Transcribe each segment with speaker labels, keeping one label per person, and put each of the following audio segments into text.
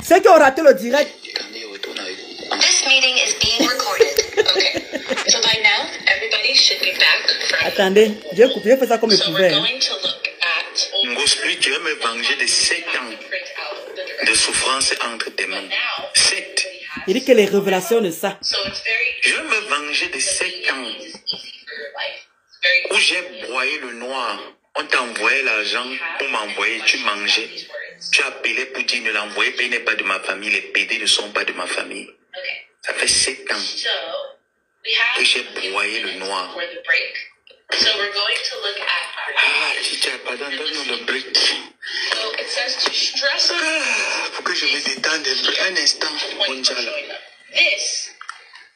Speaker 1: Ceux qui ont raté le direct.
Speaker 2: This meeting is being recorded. Okay. So by now, everybody should be back from...
Speaker 1: Attendez, j'ai fait ça comme je
Speaker 2: So
Speaker 1: pouvais.
Speaker 2: we're going to look at...
Speaker 3: Ngospi, tu vas me venger de 7 ans de souffrance entre tes mains. 7.
Speaker 1: Il dit que les révélations de ça.
Speaker 2: So it's very...
Speaker 3: Je vais me venger de 7 ans où j'ai broyé le noir. On t'a envoyé l'argent pour m'envoyer, tu mangeais. Tu as appelé pour dire ne l'envoyez pas, il n'est pas de ma famille, les PD ne sont pas de ma famille. Ça fait 7 ans que j'ai broyé le noir.
Speaker 2: So we're going to look at...
Speaker 3: Ah, Chicha, pardon, donne-nous le break.
Speaker 2: So it says to stress...
Speaker 3: Faut que je me détende un instant, Mondial.
Speaker 2: This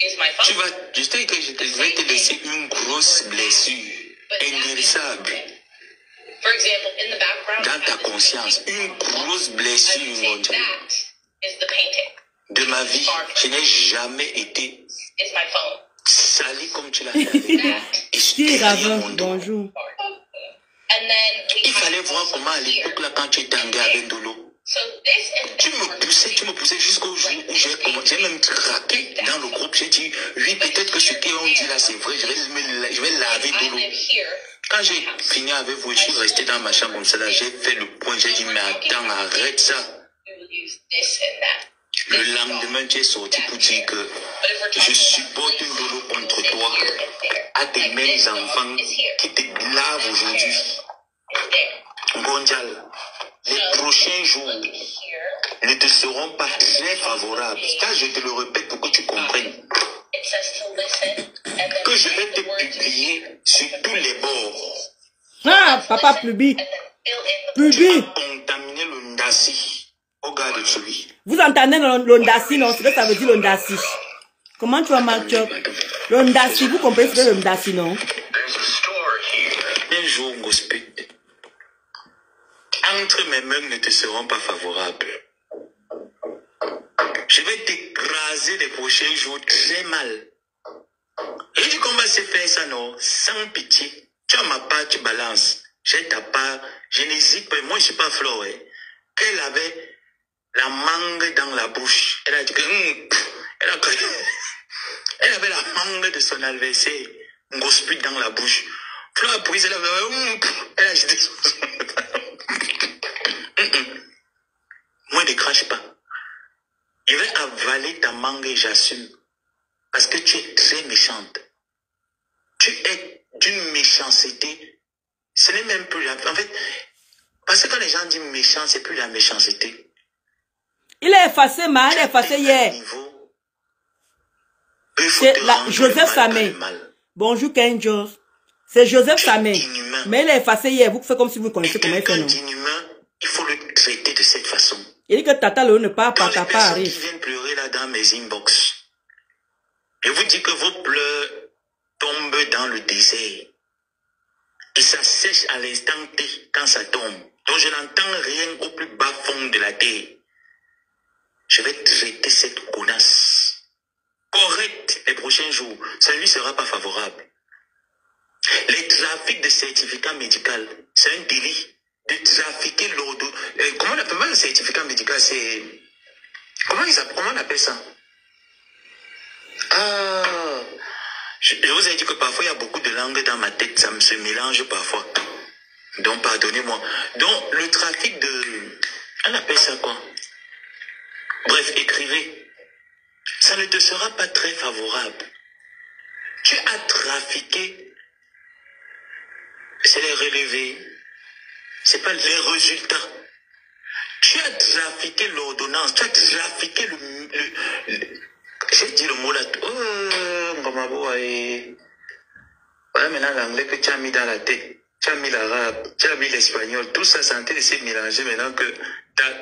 Speaker 2: is my
Speaker 3: Tu
Speaker 2: phone.
Speaker 3: vas, je sais que je vais te laisser une grosse blessure, inguérissable,
Speaker 2: For example, in the background...
Speaker 3: dans ta conscience, une grosse blessure, Mondial.
Speaker 2: That is the painting.
Speaker 3: De ma vie, je n'ai jamais été
Speaker 2: Is my phone.
Speaker 3: sali comme tu l'as fait avec moi. Et
Speaker 1: Qui
Speaker 3: derrière mon
Speaker 1: Raven,
Speaker 3: dos.
Speaker 1: bonjour.
Speaker 2: And then we
Speaker 3: Il fallait
Speaker 2: have
Speaker 3: voir
Speaker 2: also
Speaker 3: comment à
Speaker 2: here.
Speaker 3: l'époque, là, quand tu étais en guerre avec Dolo,
Speaker 2: So this and
Speaker 3: tu me poussais jusqu'au jour où j'ai commencé, j'ai même craqué dans le groupe. J'ai dit, oui, peut-être que ce qu'on dit là, c'est vrai, je vais laver
Speaker 2: I
Speaker 3: Dolo.
Speaker 2: live here.
Speaker 3: Quand j'ai fini avec vous, je suis resté dans ma chambre comme ça, là, j'ai fait le point, j'ai dit, mais attends, arrête ça.
Speaker 2: We will use this and that.
Speaker 3: Le lendemain, tu es sorti pour dire que je supporte une Dolo contre toi, à tes mêmes enfants qui te lavent aujourd'hui. Mondial, les prochains jours ne te seront pas très favorables. Car je te le répète pour que tu comprennes
Speaker 2: It says to listen and then
Speaker 3: que je vais te publier sur tous les bords.
Speaker 1: Ah, papa Plubi.
Speaker 2: and then fill in the
Speaker 1: Plubi.
Speaker 3: Contaminer le Ndassi au gars de celui.
Speaker 1: Vous entendez l'ondassi, non? C'est ce que ça veut dire l'ondassi. Comment tu vas marcher? L'ondassi, vous comprenez ce que c'est l'ondassi, non?
Speaker 3: Un jour, Gospel, entre mes mains ne te seront pas favorables. Je vais t'écraser les prochains jours très mal. Et dit qu'on va se faire ça, non? Sans pitié. Tu as ma part, tu balances. J'ai ta part, je n'hésite pas. Moi, je ne suis pas Flore. Qu'elle avait la mangue dans la bouche. Elle a dit que... elle avait la mangue de son adversaire, Gospel, dans la bouche. Flore a pris, elle a jeté son... Moi, ne crache pas. Je vais avaler ta mangue et j'assume. Parce que tu es très méchante. Tu es d'une méchanceté. Ce n'est même plus la... En fait, parce que quand les gens disent méchant, c'est plus la méchanceté.
Speaker 1: Il est effacé, ma, il est effacé hier. C'est Joseph Samé. Bonjour Kenjo. C'est Joseph Samé. Mais il est effacé hier. Vous faites comme si vous connaissez comment il fait, non?
Speaker 3: Il faut le traiter de cette façon.
Speaker 1: Il dit que Tata Léo ne part pas,
Speaker 3: Quand les
Speaker 1: papa
Speaker 3: personnes qui
Speaker 1: arrive.
Speaker 3: viennent pleurer là dans mes inbox, je vous dis que vos pleurs tombent dans le désert. Et ça sèche à l'instant T quand ça tombe. Donc je n'entends rien au plus bas fond de la terre. Je vais traiter cette connasse correcte les prochains jours. Ça ne lui sera pas favorable. Les trafics de certificats médicaux, c'est un délit. De trafiquer l'ordre. Comment on appelle le certificat médical? C'est... Comment on appelle ça? Ah, je vous ai dit que parfois il y a beaucoup de langues dans ma tête, ça me se mélange parfois. Donc pardonnez-moi. Donc le trafic de... On appelle ça quoi? Bref, écrivez. Ça ne te sera pas très favorable. Tu as trafiqué. C'est les relevés. C'est pas les résultats. Tu as trafiqué l'ordonnance. Tu as trafiqué j'ai dit le mot là. Oh, voilà maintenant l'anglais que tu as mis dans la tête. Tu as mis l'arabe, tu as mis l'espagnol. Tout ça, c'est en train de se mélanger maintenant que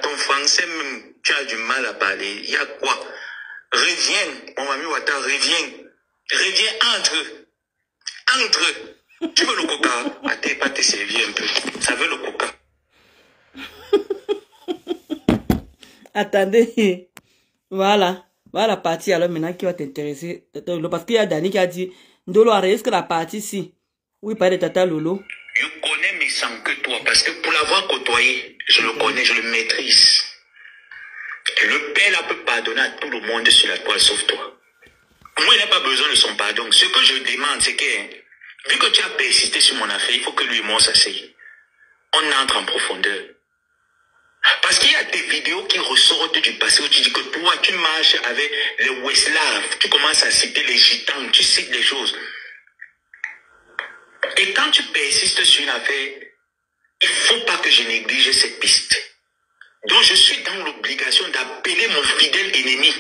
Speaker 3: ton français même, tu as du mal à parler. Il y a quoi? Reviens, mon ami Ouattara, reviens. Reviens entre. Tu veux le coca? Attends, pas te servir un peu. Ça veut le coca.
Speaker 1: Attendez. Voilà. Voilà la partie alors maintenant qui va t'intéresser. Parce qu'il y a Dani qui a dit Ndolo, est-ce que la partie ici où il parle de Tata Lolo?
Speaker 3: Je connais mes sangs que toi, parce que pour l'avoir côtoyé, je le connais, je le maîtrise. Et le pardonné à tout le monde sur la toile, sauf toi. Moi, il n'a pas besoin de son pardon. Ce que je demande, c'est que, vu que tu as persisté sur mon affaire, il faut que lui et moi s'asseyent. On entre en profondeur. Parce qu'il y a des vidéos qui ressortent du passé où tu dis que toi, tu marches avec les Westlaves, tu commences à citer les Gitans, tu cites les choses. Et quand tu persistes sur une affaire, il ne faut pas que je néglige cette piste. Donc je suis dans l'obligation d'appeler mon fidèle ennemi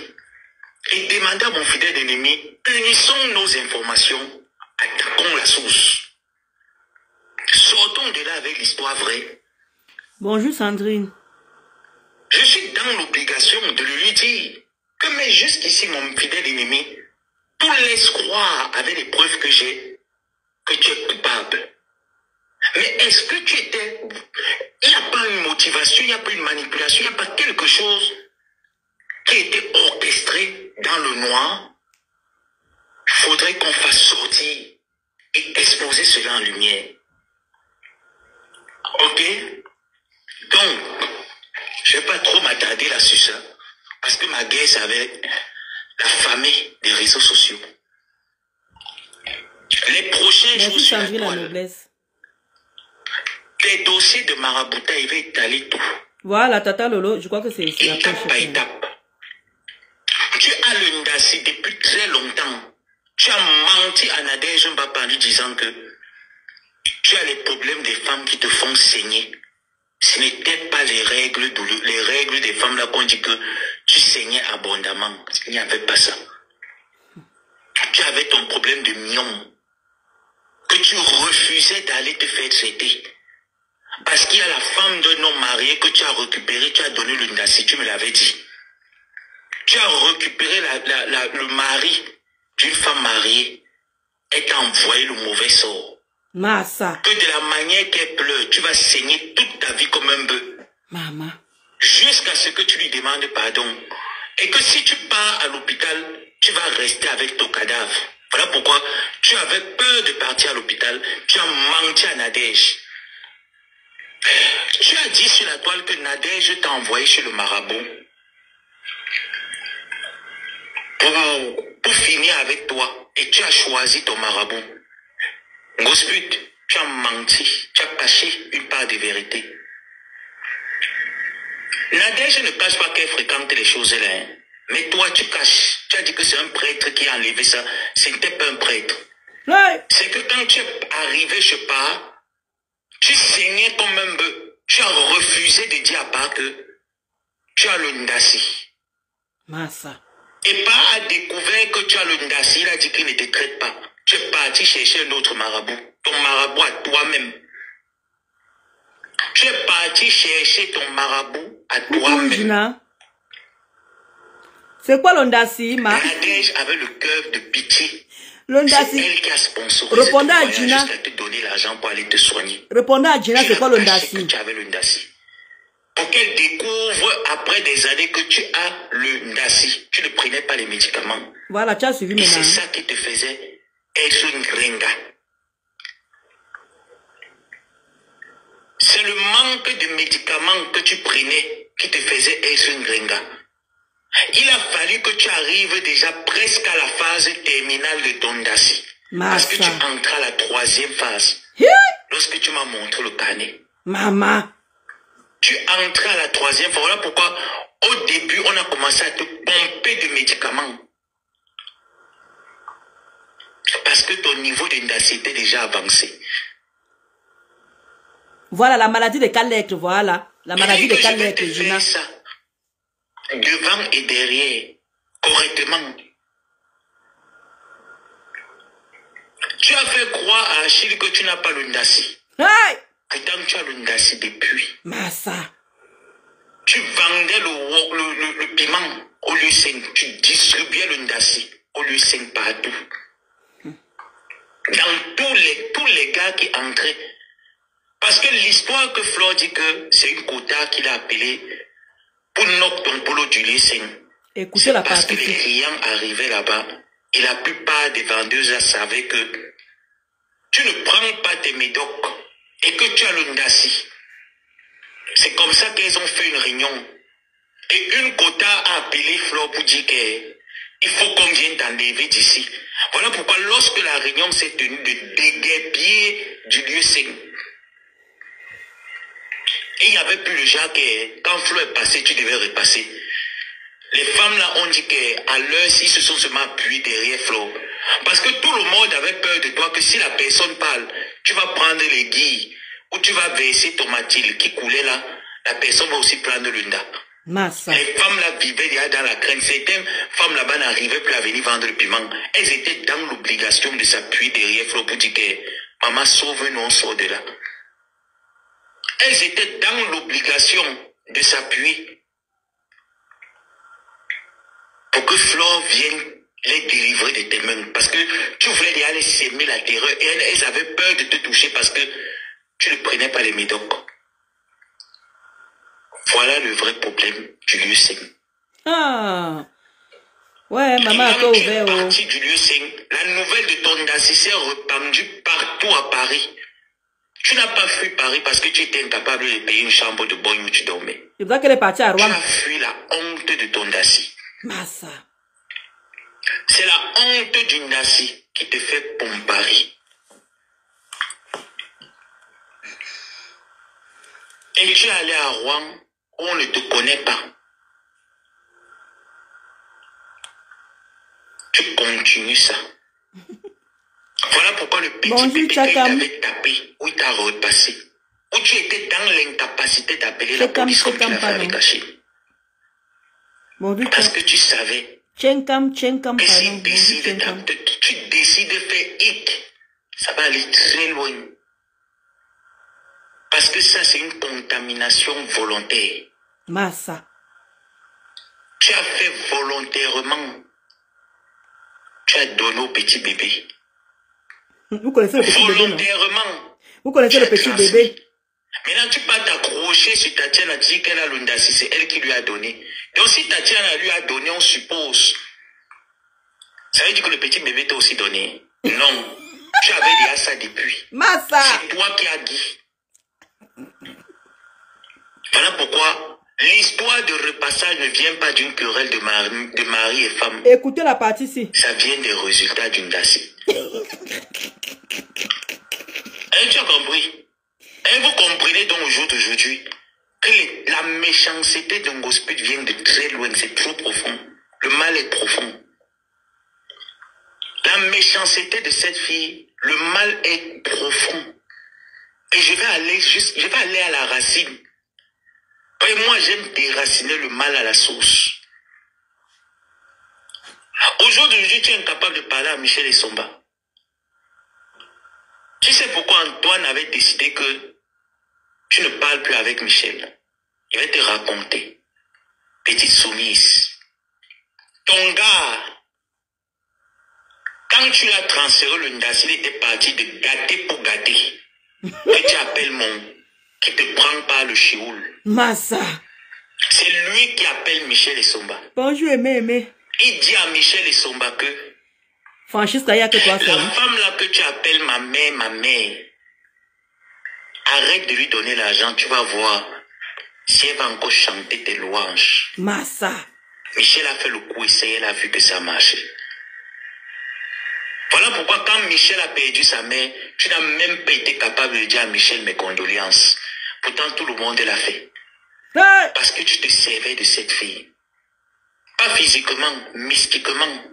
Speaker 3: et demander à mon fidèle ennemi, unissons nos informations, attaquons la source. Sortons de là avec l'histoire vraie.
Speaker 1: Bonjour Sandrine.
Speaker 3: Je suis dans l'obligation de lui dire que mais jusqu'ici, mon fidèle ennemi, tout laisse croire avec les preuves que j'ai que tu es coupable. Mais est-ce que tu étais... Il n'y a pas une motivation, il n'y a pas une manipulation, il n'y a pas quelque chose qui a été orchestré dans le noir. Il faudrait qu'on fasse sortir et exposer cela en lumière. Ok? Donc, je ne vais pas trop m'attarder là sur ça, parce que ma guerre, c'est avec la famille des réseaux sociaux. Les prochains jours sur la toile, les dossiers de marabouta, il va étaler tout.
Speaker 1: Voilà, Tata Lolo, je crois que c'est
Speaker 3: étape par étape. Tu as le Ndassi depuis très longtemps. Tu as menti à Nadège Mbapa en lui disant que tu as les problèmes des femmes qui te font saigner. Ce n'était pas les règles des femmes là qu'on dit que tu saignais abondamment. Il n'y avait pas ça. Tu avais ton problème de myome que tu refusais d'aller te faire traiter. Parce qu'il y a la femme d'un homme marié que tu as récupéré, tu as donné le Ndassi, tu me l'avais dit. Tu as récupéré le mari d'une femme mariée et t'as envoyé le mauvais sort.
Speaker 1: Massa.
Speaker 3: Que de la manière qu'elle pleure, tu vas saigner toute ta vie comme un bœuf.
Speaker 1: Maman.
Speaker 3: Jusqu'à ce que tu lui demandes pardon. Et que si tu pars à l'hôpital, tu vas rester avec ton cadavre. Voilà pourquoi tu avais peur de partir à l'hôpital. Tu as menti à Nadège. Tu as dit sur la toile que Nadège t'a envoyé chez le marabout pour finir avec toi. Et tu as choisi ton marabout. Gosput, tu as menti. Tu as caché une part de vérité. Nadège ne cache pas qu'elle fréquente les choses là. Hein. Mais toi, tu caches. Tu as dit que c'est un prêtre qui a enlevé ça. Ce n'était pas un prêtre. Ouais. C'est que quand tu es arrivé chez Pa, tu saignais comme un bœuf. Tu as refusé de dire à Pa que tu as le Ndassi.
Speaker 1: Massa.
Speaker 3: Et Pa a découvert que tu as le Ndassi. Il a dit qu'il ne te traite pas. Tu es parti chercher un autre marabout. Ton marabout à toi-même. Tu es parti chercher ton marabout à toi-même.
Speaker 1: C'est quoi l'Ondassi, ma?
Speaker 3: Nadège avait le cœur de pitié.
Speaker 1: L'Ondassi.
Speaker 3: C'est elle qui a sponsorisé
Speaker 1: répondez à Gina.
Speaker 3: Jusqu'à te donner l'argent pour aller te soigner.
Speaker 1: Répondez à Gina, c'est quoi l'Ondassi?
Speaker 3: Tu avais le Ndassi. Pour qu'elle découvre après des années que tu as le Ndassi. Tu ne prenais pas les médicaments.
Speaker 1: Voilà, tu as suivi maintenant.
Speaker 3: C'est ça qui te faisait être une gringa. C'est le manque de médicaments que tu prenais qui te faisait être une gringa. Il a fallu que tu arrives déjà presque à la phase terminale de ton Ndassi. Parce que tu entres à la 3e phase. Lorsque tu m'as montré le carnet.
Speaker 1: Maman.
Speaker 3: Tu entres à la 3e phase. Voilà pourquoi au début on a commencé à te pomper de médicaments. Parce que ton niveau de Ndassi était déjà avancé.
Speaker 1: Voilà la maladie des calectres, voilà. La maladie des calectres, Gina.
Speaker 3: Devant et derrière, correctement. Tu as fait croire à Achille que tu n'as pas le Ndassi.
Speaker 1: Hey!
Speaker 3: Pourtant, tu as le Ndassi depuis.
Speaker 1: Massa.
Speaker 3: Tu vendais le piment au lieu 5. Tu distribuais le Ndassi au lieu 5 partout. Dans tous les gars qui entraient. Parce que l'histoire que Flore dit que c'est une quota qu'il a appelée pour knock ton polo du lycée.
Speaker 1: Écoutez la
Speaker 3: parce
Speaker 1: partie.
Speaker 3: Que les clients arrivaient là-bas et la plupart des vendeuses savaient que tu ne prends pas tes médocs et que tu as le Ndassi. C'est comme ça qu'elles ont fait une réunion. Et une quota a appelé Flore pour dire qu'il faut qu'on vienne t'enlever d'ici. Voilà pourquoi lorsque la réunion s'est tenue de déguerpiller du lieu saint, et il n'y avait plus le genre que quand Flo est passé, tu devais repasser. Les femmes là ont dit qu'à l'heure, s'ils se sont seulement appuyés derrière Flo. Parce que tout le monde avait peur de toi que si la personne parle, tu vas prendre les guilles ou tu vas verser ton matil qui coulait là, la personne va aussi prendre le nda.
Speaker 1: Massa.
Speaker 3: Les femmes là vivaient déjà dans la crainte. Certaines femmes là-bas n'arrivaient plus à venir vendre le piment. Elles étaient dans l'obligation de s'appuyer derrière Flo pour dire que maman sauve-nous, on sort de là. Elles étaient dans l'obligation de s'appuyer pour que Flore vienne les délivrer de tes mains. Parce que tu voulais déjà les s'aimer la terreur et elles avaient peur de te toucher parce que tu ne prenais pas les médocs. Voilà le vrai problème du lieu saint.
Speaker 1: Ah. Ouais, maman a
Speaker 3: quand tu es
Speaker 1: ouvert.
Speaker 3: parti du lieu saint, la nouvelle de ton dacie s'est répandue partout à Paris. Tu n'as pas fui Paris parce que tu étais incapable de payer une chambre de bonne où tu dormais.
Speaker 1: C'est pour ça qu'elle est partie à
Speaker 3: Tu
Speaker 1: Rouen.
Speaker 3: as fui la honte de ton dacie.
Speaker 1: Massa.
Speaker 3: C'est la honte d'une dacie qui te fait pomparer. Et tu es allé à Rouen où on ne te connaît pas. Tu continues ça. Voilà pourquoi le petit bébé qu'il avait tapé, où il t'a repassé, où tu étais dans l'incapacité d'appeler la police comme tu l'avais caché. Parce que tu savais que si tu décides de faire hic, ça va aller très loin. Parce que ça, c'est une contamination volontaire.
Speaker 1: Massa.
Speaker 3: Tu as fait volontairement. Tu as donné au petit bébé.
Speaker 1: Vous connaissez le petit bébé, non?
Speaker 3: Volontairement.
Speaker 1: Vous connaissez le petit bébé?
Speaker 3: Maintenant, tu peux t'accrocher sur Tatiana, dire qu'elle a l'ondassi, c'est elle qui lui a donné. Donc, si Tatiana lui a donné, on suppose. Ça veut dire que le petit bébé t'a aussi donné. Non. Tu avais déjà ça depuis.
Speaker 1: Massa.
Speaker 3: C'est toi qui as dit. Voilà pourquoi l'histoire de repassage ne vient pas d'une querelle de mari et femme.
Speaker 1: Écoutez la partie ici.
Speaker 3: Ça vient des résultats d'une dacie. Tu as compris? Et vous comprenez donc au jour d'aujourd'hui que la méchanceté d'un gospel vient de très loin, c'est trop profond. Le mal est profond. La méchanceté de cette fille, le mal est profond. Et je vais aller à la racine. Et moi, j'aime déraciner le mal à la source. Aujourd'hui, tu es incapable de parler à Michel Essomba. Tu sais pourquoi Antoine avait décidé que tu ne parles plus avec Michel? Il va te raconter. Petite soumise. Ton gars, quand tu l'as transféré le Ndassi, il était parti de gâter pour gâter. Que tu appelles qui te prend par le chioul.
Speaker 1: Massa.
Speaker 3: C'est lui qui appelle Michel Essomba.
Speaker 1: Bonjour, aimé.
Speaker 3: Il dit à Michel Essomba que
Speaker 1: franchise, il y a que toi.
Speaker 3: La femme là que tu appelles ma mère, arrête de lui donner l'argent, tu vas voir si elle va encore chanter tes louanges.
Speaker 1: Massa.
Speaker 3: Michel a fait le coup, essayé, elle a vu que ça marche. Voilà pourquoi quand Michel a perdu sa mère, tu n'as même pas été capable de dire à Michel mes condoléances. Pourtant tout le monde l'a fait.
Speaker 1: Hey.
Speaker 3: Parce que tu te servais de cette fille. Pas physiquement, mystiquement.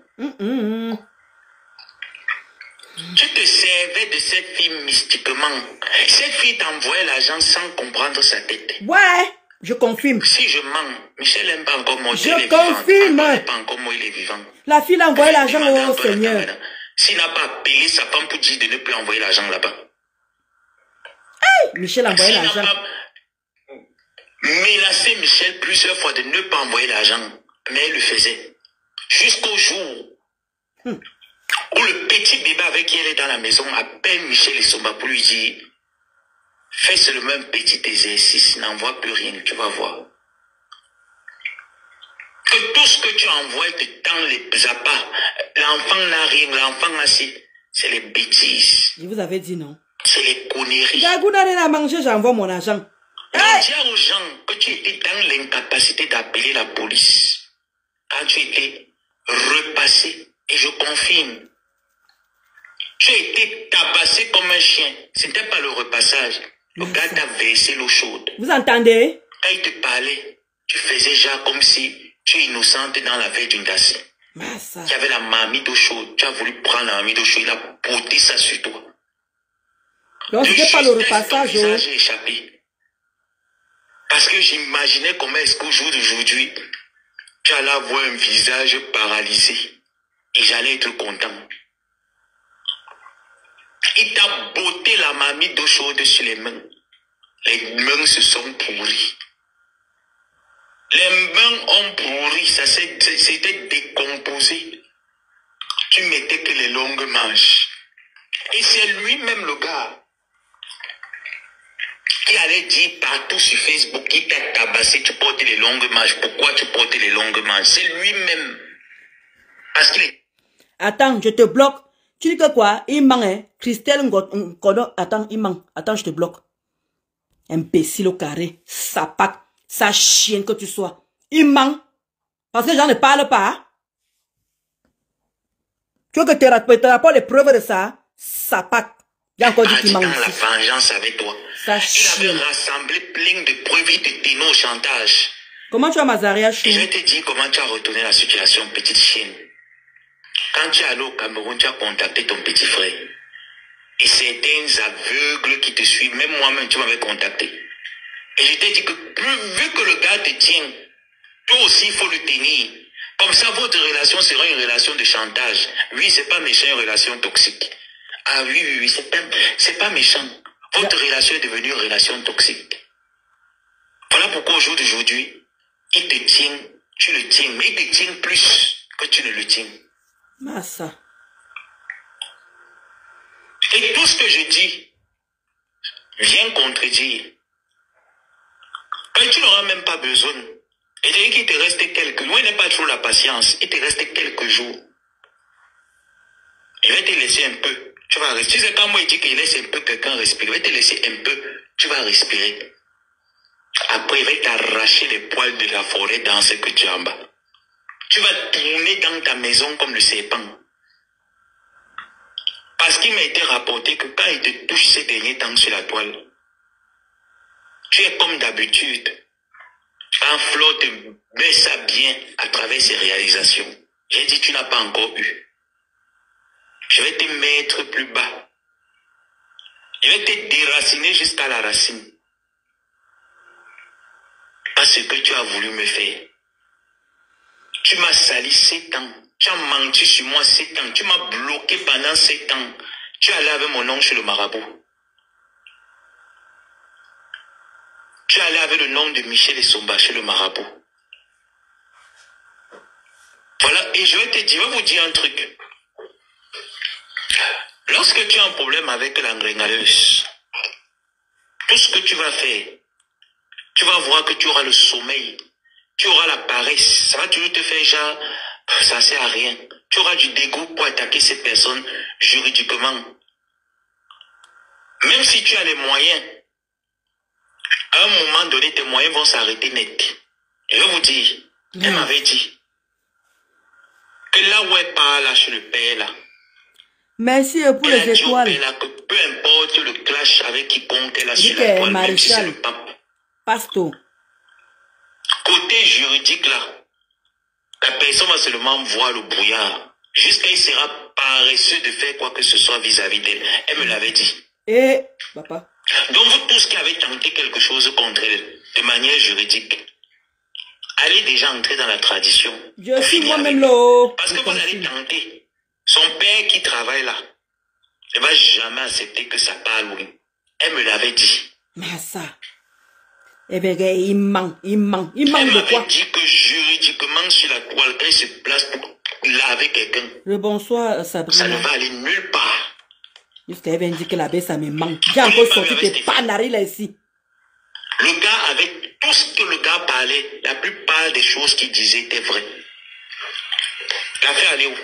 Speaker 3: Tu te servais de cette fille mystiquement. Cette fille t'envoyait l'argent sans comprendre sa tête.
Speaker 1: Ouais, je confirme.
Speaker 3: Si je mens, Michel n'aime pas encore moi.
Speaker 1: Je confirme.
Speaker 3: Pas encore moi, il est vivant.
Speaker 1: La fille a envoyé l'argent au Seigneur.
Speaker 3: S'il n'a pas appelé sa femme pour dire de ne plus envoyer l'argent là-bas.
Speaker 1: Hey, Michel a envoyé l'argent.
Speaker 3: Menacé Michel plusieurs fois de ne pas envoyer l'argent. Mais elle le faisait. Jusqu'au jour où le petit bébé avec qui elle est dans la maison appelle Michel Essomba pour lui dire fais seulement un petit exercice, n'envoie plus rien, tu vas voir. Que tout ce que tu envoies te tend les appâts. L'enfant n'a rien, l'enfant a c'est les bêtises.
Speaker 1: Je vous avais dit non.
Speaker 3: C'est les conneries.
Speaker 1: Gagou n'a rien à manger, j'envoie mon argent.
Speaker 3: Donc, dis aux gens que tu étais dans l'incapacité d'appeler la police quand tu étais repassé. Et je confirme. Tu as été tabassé comme un chien. Ce n'était pas le repassage. Le gars t'a versé l'eau chaude.
Speaker 1: Vous entendez?
Speaker 3: Quand il te parlait, tu faisais genre comme si tu es innocente dans la veille d'une dasse. Tu avais la marmite d'eau chaude. Tu as voulu prendre la marmite d'eau chaude. Il a porté ça sur toi.
Speaker 1: Donc, c'était pas le repassage.
Speaker 3: Ton visage est échappé. Parce que j'imaginais comment est-ce qu'au jour d'aujourd'hui, tu allais avoir un visage paralysé. Et j'allais être content. Il t'a botté la marmite d'eau chaude sur les mains. Les mains se sont pourries. Les mains ont pourri. Ça s'était décomposé. Tu mettais que les longues manches. Et c'est lui-même le gars qui allait dire partout sur Facebook qu'il t'a tabassé, tu portes les longues manches. Pourquoi tu portes les longues manches? C'est lui-même. Parce qu'il est...
Speaker 1: Attends, je te bloque. Tu dis que quoi? Il ment, hein? Christelle Ngodon. Attends, il ment. Attends, je te bloque. Imbécile au carré. Sapac. Sa chienne que tu sois. Il ment. Parce que les gens ne parlent pas. Tu veux que tu rapportes les preuves de ça? Sapac. Il a encore dit qu'il ment.
Speaker 3: Dans la vengeance avec toi.
Speaker 1: Sa
Speaker 3: Il
Speaker 1: chienne.
Speaker 3: avait rassemblé plein de preuves, il te tenait au chantage.
Speaker 1: Comment tu as Mazaria Chou?
Speaker 3: Et je vais te dire comment tu as retourné la situation, petite chienne. Quand tu es allé au Cameroun, tu as contacté ton petit frère. Et certains aveugles qui te suivent, même moi-même, tu m'avais contacté. Et je t'ai dit que vu que le gars te tient, toi aussi, il faut le tenir. Comme ça, votre relation sera une relation de chantage. Oui, c'est pas méchant, une relation toxique. Ah oui, c'est pas méchant. Votre relation est devenue une relation toxique. Voilà pourquoi au jour d'aujourd'hui, il te tient, tu le tiens, mais il te tient plus que tu ne le tiens.
Speaker 1: Massa.
Speaker 3: Et tout ce que je dis vient contredire. Et tu n'auras même pas besoin. Et dès qu'il te reste quelques jours, il n'est pas trop la patience, il te reste quelques jours. Il va te laisser un peu. Tu vas respirer. Tu sais, quand moi il dit qu'il laisse un peu quelqu'un respirer, il va te laisser un peu, tu vas respirer. Après, il va t'arracher les poils de la forêt dans ce que tu as en bas. Tu vas tourner dans ta maison comme le serpent. Parce qu'il m'a été rapporté que quand il te touche ces derniers temps sur la toile, tu es comme d'habitude. Quand Flo te met ça bien à travers ses réalisations, j'ai dit tu n'as pas encore eu. Je vais te mettre plus bas. Je vais te déraciner jusqu'à la racine. Parce que tu as voulu me faire. Tu m'as sali 7 ans. Tu as menti sur moi 7 ans. Tu m'as bloqué pendant 7 ans. Tu es allé avec mon nom chez le marabout. Tu es allé avec le nom de Michel Essomba chez le marabout. Voilà, et je vais vous dire un truc. Lorsque tu as un problème avec l'angrénaleuse, tout ce que tu vas faire, tu vas voir que tu auras le sommeil, tu auras la paresse, ça va toujours te faire genre, ça sert à rien. Tu auras du dégoût pour attaquer ces personnes juridiquement. Même si tu as les moyens, à un moment donné, tes moyens vont s'arrêter net. Je vais vous dire, elle m'avait dit que là où elle part, là, chez le père, là,
Speaker 1: merci pour les étoiles.
Speaker 3: Là, que peu importe le clash avec quiconque elle a sur
Speaker 1: la
Speaker 3: toile, même si c'est le pape.
Speaker 1: Pasto.
Speaker 3: Côté juridique, là, la personne va seulement voir le brouillard. Jusqu'à il sera paresseux de faire quoi que ce soit vis-à-vis d'elle. Elle me l'avait dit.
Speaker 1: Et, papa.
Speaker 3: Donc, vous tous qui avez tenté quelque chose contre elle, de manière juridique, allez déjà entrer dans la tradition.
Speaker 1: Je suis moi-même là.
Speaker 3: Parce que vous allez tenter. Son père qui travaille là ne va jamais accepter que ça parle, oui. Elle me l'avait dit.
Speaker 1: Mais ça. Eh bien, il ment de quoi?
Speaker 3: Elle m'avait dit que juridiquement sur la toile, elle se place pour laver quelqu'un.
Speaker 1: Le bonsoir, Sabrina.
Speaker 3: Ça ne va aller nulle part.
Speaker 1: Juste qu'elle vient dire que la baie, ça me manque. J'ai encore sorti tes panaris là ici.
Speaker 3: Le gars, avec tout ce que le gars parlait, la plupart des choses qu'il disait étaient vraies. L'affaire allait où?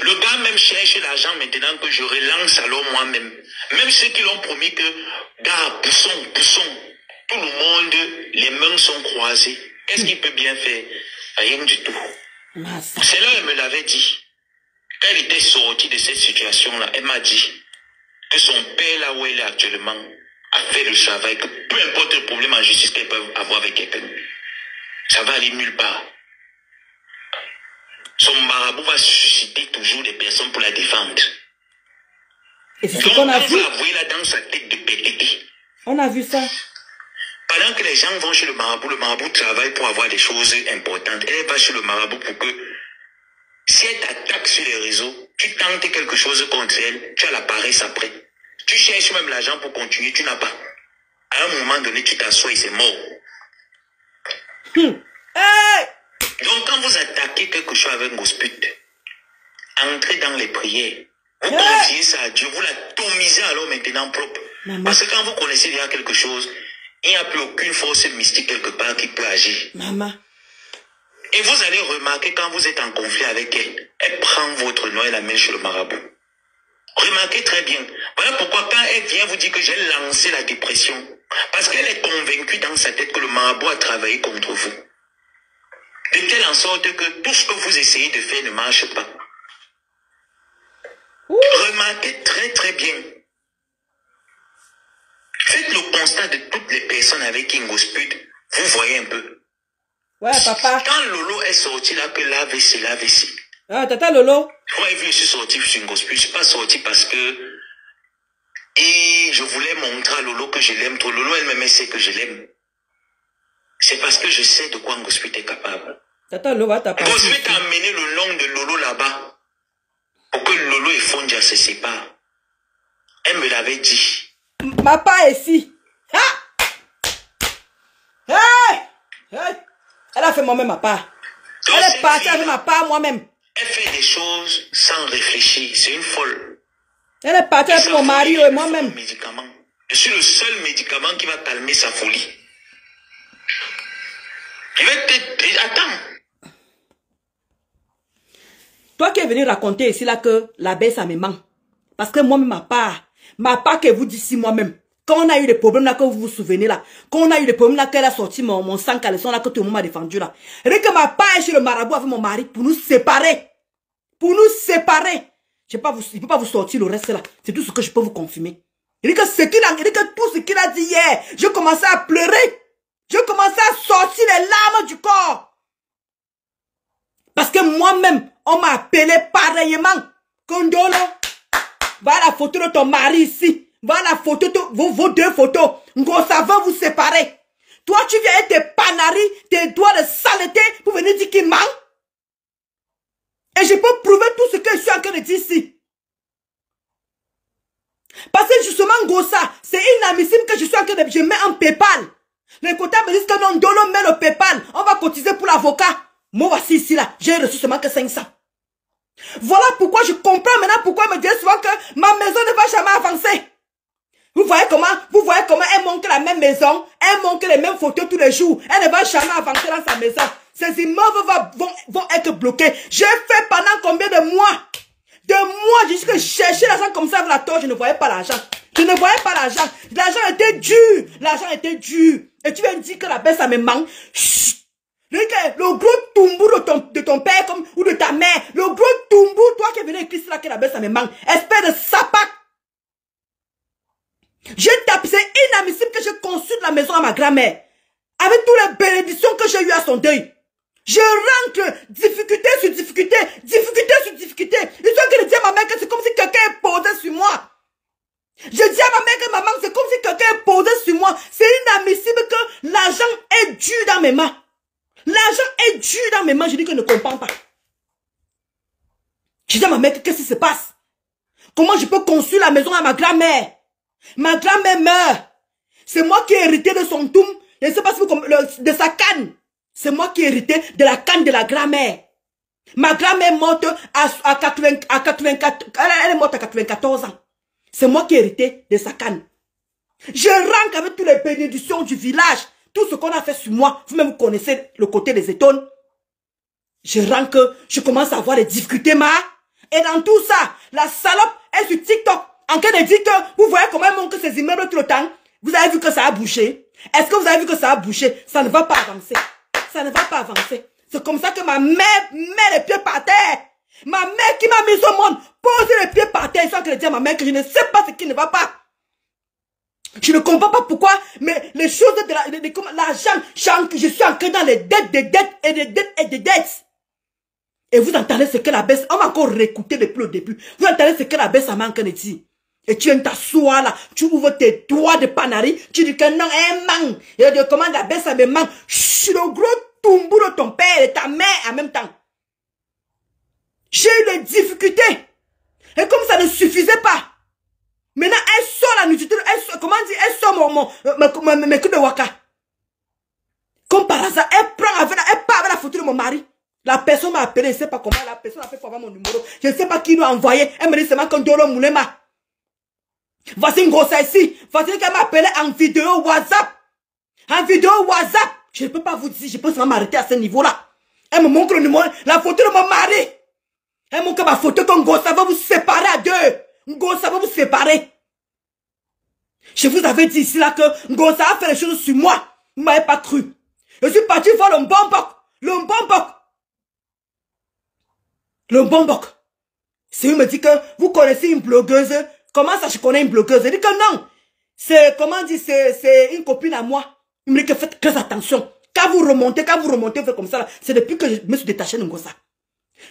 Speaker 3: Le gars même cherche l'argent maintenant que je relance alors moi-même. Même ceux qui l'ont promis que, gars, poussons. tout le monde, les mains sont croisées. Qu'est-ce qu'il peut bien faire? Rien du tout. C'est là elle me l'avait dit. Quand elle était sortie de cette situation-là, elle m'a dit que son père, là où elle est actuellement, a fait le travail, que peu importe le problème en justice qu'elle peut avoir avec quelqu'un, ça va aller nulle part. Son marabout va susciter toujours des personnes pour la défendre.
Speaker 1: Et c'est ce qu'on a vu.
Speaker 3: On va avouer là dans sa tête de pétété.
Speaker 1: On a vu ça.
Speaker 3: Pendant que les gens vont chez le marabout travaille pour avoir des choses importantes. Elle va chez le marabout pour que, si elle t'attaque sur les réseaux, tu tentes quelque chose contre elle, tu as la paresse après. Tu cherches même l'argent pour continuer, tu n'as pas. À un moment donné, tu t'assois et c'est mort.
Speaker 1: Hey!
Speaker 3: Donc quand vous attaquez quelque chose avec Gosput, entrez dans les prières. Vous confiez ça à Dieu, vous l'atomisez alors maintenant propre.
Speaker 1: Maman.
Speaker 3: Parce que quand vous connaissez déjà quelque chose, il n'y a plus aucune force mystique quelque part qui peut agir.
Speaker 1: Maman.
Speaker 3: Et vous allez remarquer quand vous êtes en conflit avec elle, elle prend votre nom et la met chez le marabout. Remarquez très bien. Voilà pourquoi quand elle vient vous dire que j'ai lancé la dépression, parce qu'elle est convaincue dans sa tête que le marabout a travaillé contre vous. De telle en sorte que tout ce que vous essayez de faire ne marche pas. Remarquez très très bien. Faites le constat de toutes les personnes avec qui Ngosput, vous voyez un peu.
Speaker 1: Ouais, papa.
Speaker 3: Quand Lolo est sorti là, que l'AVC.
Speaker 1: Ah, tata Lolo.
Speaker 3: Vous avez vu, je suis sorti sur Ngosput. Je ne suis pas sorti parce que... Et je voulais montrer à Lolo que je l'aime trop. Lolo, elle-même sait que je l'aime. C'est parce que je sais de quoi Ngosput est capable.
Speaker 1: Tata Lolo va t'apprendre.
Speaker 3: Ngosput a amené le nom de Lolo là-bas. Pour que Lolo et Fondia se séparent. Elle me l'avait dit.
Speaker 1: Ma part est ici. Ah! Hey! Hey! Elle a fait moi-même ma part.
Speaker 3: Donc,
Speaker 1: elle est partie avec ma part moi-même.
Speaker 3: Elle fait des choses sans réfléchir. C'est une folle.
Speaker 1: Elle est partie avec mon mari et moi-même.
Speaker 3: Je suis le seul médicament qui va calmer sa folie. Il va te... Attends.
Speaker 1: Toi qui es venu raconter ici là que la baisse ça me manque. Parce que moi-même ma part que vous dites ici moi-même. Quand on a eu des problèmes là, que vous vous souvenez là, quand on a eu des problèmes là, qu'elle a sorti mon sang caleçon là, que tout le monde m'a défendu là. Rien que ma part est chez le marabout avec mon mari pour nous séparer. Pour nous séparer. Je ne peux pas vous sortir le reste là. C'est tout ce que je peux vous confirmer. Rien que tout ce qu'il a dit hier, je commençais à pleurer. Je commençais à sortir les larmes du corps. Parce que moi-même, on m'a appelé pareillement. Condolo, va la photo de ton mari ici. Va la photo de vos deux photos. Ça va vous séparer. Toi, tu viens avec tes panaris, tes doigts de saleté pour venir dire qu'il ment. Et je peux prouver tout ce que je suis en train de dire ici. Parce que justement, Gossa, c'est inadmissible que je suis en train de... Je mets un PayPal. Les comptables me disent que non, Dolo met le PayPal. On va cotiser pour l'avocat. Moi, voici ici, là. J'ai reçu seulement que 500. Voilà pourquoi je comprends maintenant pourquoi elle me dit souvent que ma maison ne va jamais avancer. Vous voyez comment elle montre la même maison, elle montre les mêmes photos tous les jours. Elle ne va jamais avancer dans sa maison. Ces immeubles vont être bloqués. J'ai fait pendant combien de mois? J'ai dit que je cherchais l'argent comme ça avec la torche, je ne voyais pas l'argent. Je ne voyais pas l'argent. L'argent était dur. L'argent était dur. Et tu viens me dire que la baisse, ça me manque. Chut. Le gros toumbo de ton père ou de ta mère. Le gros toumbo, toi qui es venu écrire là que la baisse, ça me manque. Espèce de sapac. C'est inadmissible que je consulte la maison à ma grand-mère. Avec toutes les bénédictions que j'ai eues à son deuil. Je rentre difficulté sur difficulté. Difficulté sur difficulté. Ils sont que de dire à ma mère que c'est comme si quelqu'un est posé sur moi. Je dis à ma mère que maman, c'est comme si quelqu'un est posé sur moi. C'est inadmissible que l'argent est dû dans mes mains. L'argent est dû dans mes mains. Je dis que je ne comprends pas. Je dis à ma mère, qu'est-ce qui se passe? Comment je peux construire la maison à ma grand-mère? Ma grand-mère meurt. C'est moi qui ai hérité de son toum. Je ne sais pas si vous comprenez, de sa canne. C'est moi qui ai hérité de la canne de la grand-mère. Ma grand-mère est morte à 84. Elle est morte à 94 ans. C'est moi qui ai hérité de sa canne. Je rentre avec toutes les bénédictions du village. Tout ce qu'on a fait sur moi. Vous-même, vous connaissez le côté des étones. Je rentre, je commence à avoir des difficultés, Et dans tout ça, la salope est sur TikTok. En train de dire que, vous voyez comment elle montre ses immeubles tout le temps. Vous avez vu que ça a bougé? Est-ce que vous avez vu que ça a bougé? Ça ne va pas avancer. Ça ne va pas avancer. C'est comme ça que ma mère met les pieds par terre. Ma mère qui m'a mis au monde, pose les pieds par terre, sans que je dise à ma mère que je ne sais pas ce qui ne va pas. Je ne comprends pas pourquoi, mais les choses de l'argent, je suis ancré dans les dettes, des dettes et des dettes et des dettes. Et vous entendez ce que la baisse, on va encore réécouter depuis le début. Vous entendez ce que la baisse a manqué de dire. Et tu viens t'asseoir là, tu ouvres tes doigts de panari, tu dis que non, elle manque. Et de comment la baisse me manque. Je suis le gros tombou de ton père et ta mère en même temps. J'ai eu des difficultés. Et comme ça ne suffisait pas, maintenant elle sort la nourriture, elle sort, comment dire, elle sort mes coups de waka. Comme par hasard, elle part avec la photo de mon mari. La personne m'a appelé, je ne sais pas comment, la personne a fait pour avoir mon numéro. Je ne sais pas qui lui a envoyé. Elle me dit seulement qu'on doit le moulema. Voici une grosse ici. Voici qu'elle m'a appelé en vidéo WhatsApp. En vidéo WhatsApp. Je ne peux pas vous dire, je peux seulement m'arrêter à ce niveau-là. Elle me montre le numéro, la photo de mon mari. Elle montre ma photo comme Ngossa va vous séparer à deux. Ngossa va vous séparer. Je vous avais dit ici là que Ngossa a fait les choses sur moi. Vous ne m'avez pas cru. Je suis parti voir le Mbombok. Le Mbombok. Le Mbombok. Si vous me dites que vous connaissez une blogueuse, comment ça je connais une blogueuse? Je dis que non. C'est, comment dire, c'est une copine à moi. Il me dit que faites très attention. Quand vous remontez, vous faites comme ça, c'est depuis que je me suis détaché de Ngossa.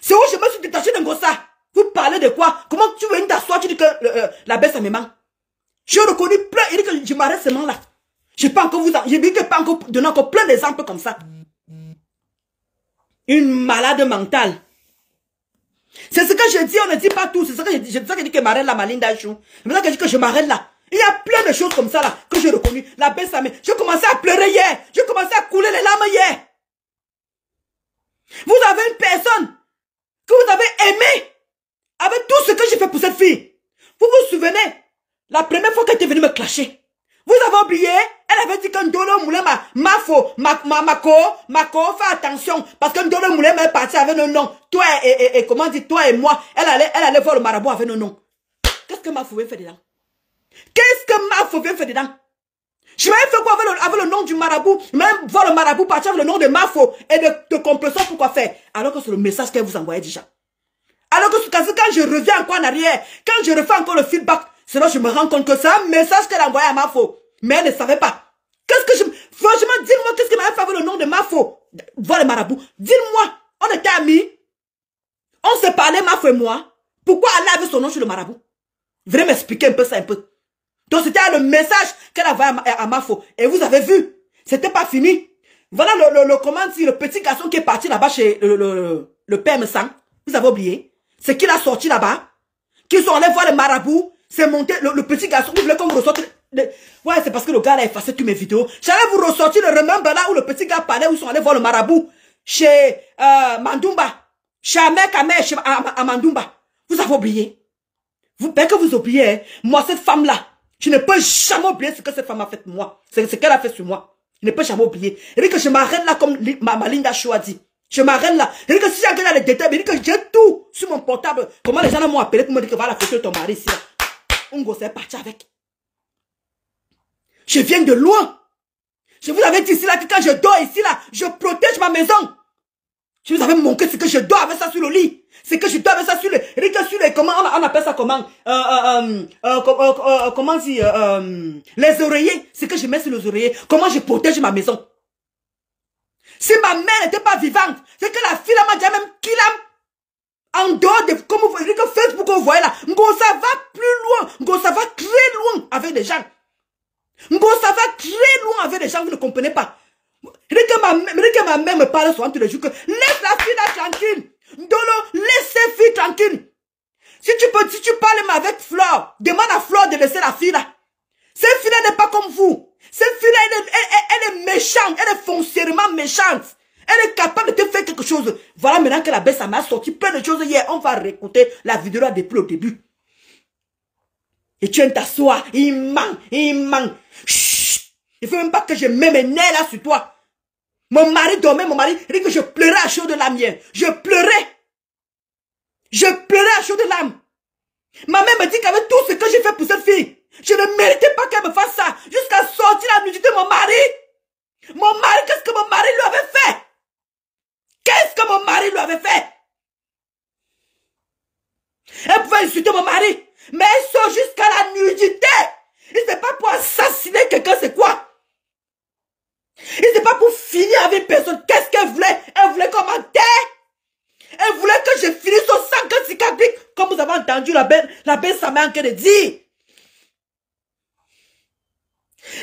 Speaker 1: C'est où je me suis détaché de Ngossa. Vous parlez de quoi? Comment tu veux t'asseoir, tu dis que la baisse ça me manque. J'ai reconnu plein, il dit que je m'arrête seulement là. Je n'ai pas encore pas encore donné encore plein d'exemples comme ça. Une malade mentale. C'est ce que je dis, on ne dit pas tout. C'est ça que je dis. C'est ça que je dis que m'arrête là, Malinda Chou. C'est ça que je dis que je m'arrête là. Il y a plein de choses comme ça là que j'ai reconnu. La baisse ça me... J'ai commencé à pleurer hier. J'ai commencé à couler les larmes hier. Vous avez une personne que vous avez aimée avec tout ce que j'ai fait pour cette fille. Vous vous souvenez? La première fois qu'elle était venue me clasher. Vous avez oublié? Elle avait dit que Ndolo Moulema, Mako, fais attention. Parce que Ndolo Moulema est parti avec nos noms. Toi et comment dire, toi et moi, elle allait voir le marabout avec nos noms. Qu'est-ce que Mafo vient faire dedans? Qu'est-ce que Mafo vient faire dedans? Je m'avais fait quoi avec le nom du marabout? Même voir le marabout partir avec le nom de Mafo et de complaisance pour quoi faire? Alors que c'est le message qu'elle vous envoyait déjà. Alors que quand je reviens encore en arrière, quand je refais encore le feedback, c'est là que je me rends compte que c'est un message qu'elle envoyait à Mafo. Mais elle ne savait pas. Franchement, dis-moi, qu'est-ce qu'elle m'avait fait avec le nom de Mafo? Voir le marabout. Dis-moi, on était amis. On se parlait, Mafo et moi. Pourquoi elle avait son nom sur le marabout? Venez m'expliquer un peu ça, un peu. Donc c'était le message qu'elle envoyait à Mafo. Et vous avez vu, c'était pas fini. Voilà le petit garçon qui est parti là-bas chez le père Messang. Vous avez oublié? C'est qu'il a sorti là-bas. Qu'ils sont allés voir le marabout. C'est monté, le petit garçon, vous voulez qu'on vous ressorte. Ouais, c'est parce que le gars a effacé toutes mes vidéos. J'allais vous ressortir le remember là où le petit gars parlait, où ils sont allés voir le marabout. Chez Mandumba. Chez Amek, chez Mandumba. Vous avez oublié? Bien que vous oubliez, hein, moi, cette femme-là, je ne peux jamais oublier ce que cette femme a fait pour moi. C'est ce qu'elle a fait sur moi. Je ne peux jamais oublier. Et que je m'arrête là comme Malinda Chou a dit. Je m'arrête là. Et que si j'ai les détails, il dit que j'ai tout sur mon portable. Comment les gens m'ont appelé pour me dire que voilà la photo de ton mari ici. On gosse est parti avec. Je viens de loin. Je vous avais dit ici là que quand je dors ici là, je protège ma maison. Je vous avais montré ce que je dors avec ça sur le lit. C'est que je dors avec ça sur les comment on appelle ça comment comment dire les oreillers. C'est que je mets sur les oreillers. Comment je protège ma maison. Si ma mère n'était pas vivante, c'est que la fille là m'a déjà même qu'il a en dehors de comme vous voyez que Facebook vous voyez là. Ngossa va plus loin. Ngossa va très loin avec les gens. Ngossa va très loin avec les gens, vous ne comprenez pas. Que ma mère me parle souvent tous les jours que laisse la fille là tranquille. Ndolo, laisse cette fille tranquille. Si tu parles avec Flore, demande à Flore de laisser la fille là. Cette fille là n'est pas comme vous. Cette fille là, elle est méchante, elle est foncièrement méchante. Elle est capable de te faire quelque chose. Voilà maintenant que la baisse, ça m'a sorti plein de choses hier. On va réécouter la vidéo là depuis le début. Et tu viens de t'asseoir, il manque. Chut. Il ne faut même pas que je mette mes nerfs là sur toi. Mon mari dormait, il dit que je pleurais à chaud de l'âme hier. Je pleurais à chaud de l'âme. Ma mère me dit qu'avec tout ce que j'ai fait pour cette fille, Je ne méritais pas qu'elle me fasse ça. Jusqu'à sortir la nudité de mon mari. Mon mari, qu'est-ce que mon mari lui avait fait? Qu'est-ce que mon mari lui avait fait? Elle pouvait insulter mon mari. Mais elle sort jusqu'à la nudité. Et c'est pas pour assassiner quelqu'un, c'est quoi? Et c'est pas pour finir avec personne. Qu'est-ce qu'elle voulait? Elle voulait qu'on m'enterre. Elle voulait que je finisse au sang cicatrice. Comme vous avez entendu la belle sa mère en train de dire.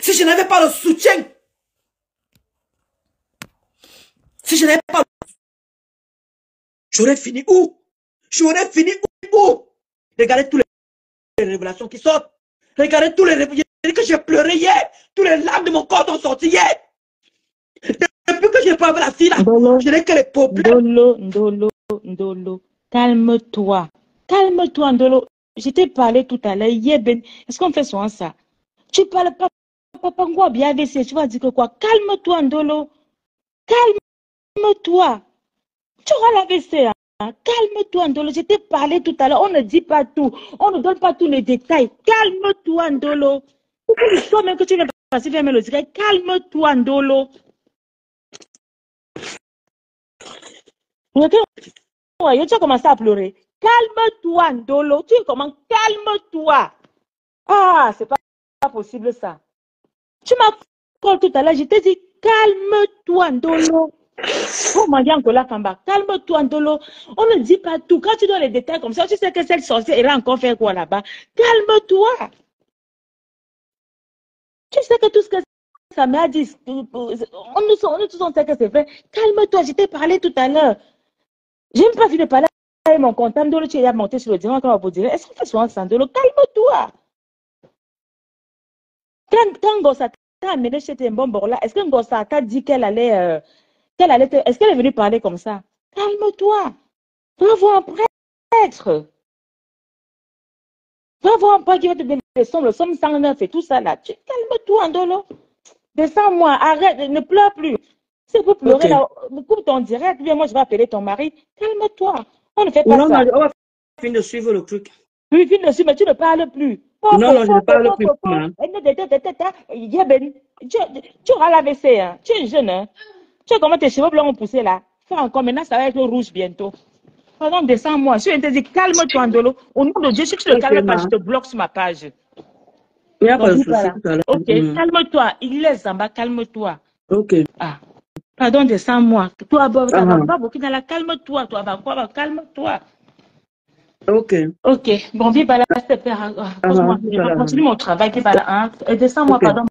Speaker 1: Si je n'avais pas le soutien. Si je n'avais pas le... J'aurais fini où? J'aurais fini où? Regardez toutes les révélations qui sortent. Regardez tous les révélations que j'ai pleuré hier. Tous les larmes de mon corps sont sorties hier. Depuis que je n'ai pas vu la fille là, je n'ai que les problèmes.
Speaker 4: Ndolo, calme-toi. Calme-toi, Ndolo. Je t'ai parlé tout à l'heure. Est-ce qu'on fait souvent ça? Tu parles pas, papa, quoi, bien AVC. Tu vas dire que quoi? Calme-toi, Ndolo. Calme-toi. Tu auras l'AVC, hein? Calme-toi, Ndolo. Je t'ai parlé tout à l'heure. On ne dit pas tout. On ne donne pas tous les détails. Calme-toi, Ndolo. Toi-même que tu viens passer vers le direct. Calme-toi, Ndolo. Tu as commencé à pleurer. Calme-toi, Ndolo. Tu commences, calme-toi. Ah, c'est pas possible ça. Tu m'as callé tout à l'heure, je t'ai dit, calme-toi, Ndolo. Oh, Mandian Kola Kamba, calme-toi, Ndolo. On ne dit pas tout. Quand tu donnes les détails comme ça, tu sais que cette sorcière, elle a encore fait quoi là-bas? Calme-toi. Tu sais que tout ce que ça m'a dit, on nous tous on sait que c'est vrai. Calme-toi, je t'ai parlé tout à l'heure. J'ai même pas fini de parler avec mon comptable. Ndolo, tu es monté sur le divan quand on va vous dire, est-ce qu'on fait souvent ça, Ndolo? Calme-toi. Quand Gossa t'a amené chez tes bonbons là, est-ce que Gossa t'a dit qu'elle allait est-ce qu'elle est venue parler comme ça? Calme-toi. Va voir un prêtre. Va voir un prêtre qui va te donner le somme 109 et tout ça là. Calme-toi, Ndolo. Descends-moi, arrête, ne pleure plus. Si vous pleurez là, coupe ton direct, viens, moi je vais appeler ton mari. Calme-toi. On ne fait pas ça.
Speaker 1: On va finir de suivre le truc.
Speaker 4: Oui, finis de suivre, mais tu ne parles plus.
Speaker 1: Non, je ne parle plus.
Speaker 4: Tu auras l'AVC, hein. Tu es jeune, hein. Tu sais comment tes cheveux blancs ont poussé là. Fais encore, maintenant ça va être rouge bientôt. Pardon, descends-moi. Je te dis, calme-toi, Ndolo. Au nom de Dieu, si tu ne calmes pas, je te bloque sur ma page.
Speaker 1: Il n'y a pas de souci tout à l'heure.
Speaker 4: Ok, calme-toi. Il est Zamba, calme-toi.
Speaker 1: Ok.
Speaker 4: Ah. Pardon, descends-moi. Toi, calme-toi, toi, calme-toi.
Speaker 1: Ok.
Speaker 4: Ok. Bon, vive à la père. Je vais continuer mon travail. Vive à la descends-moi, pardon.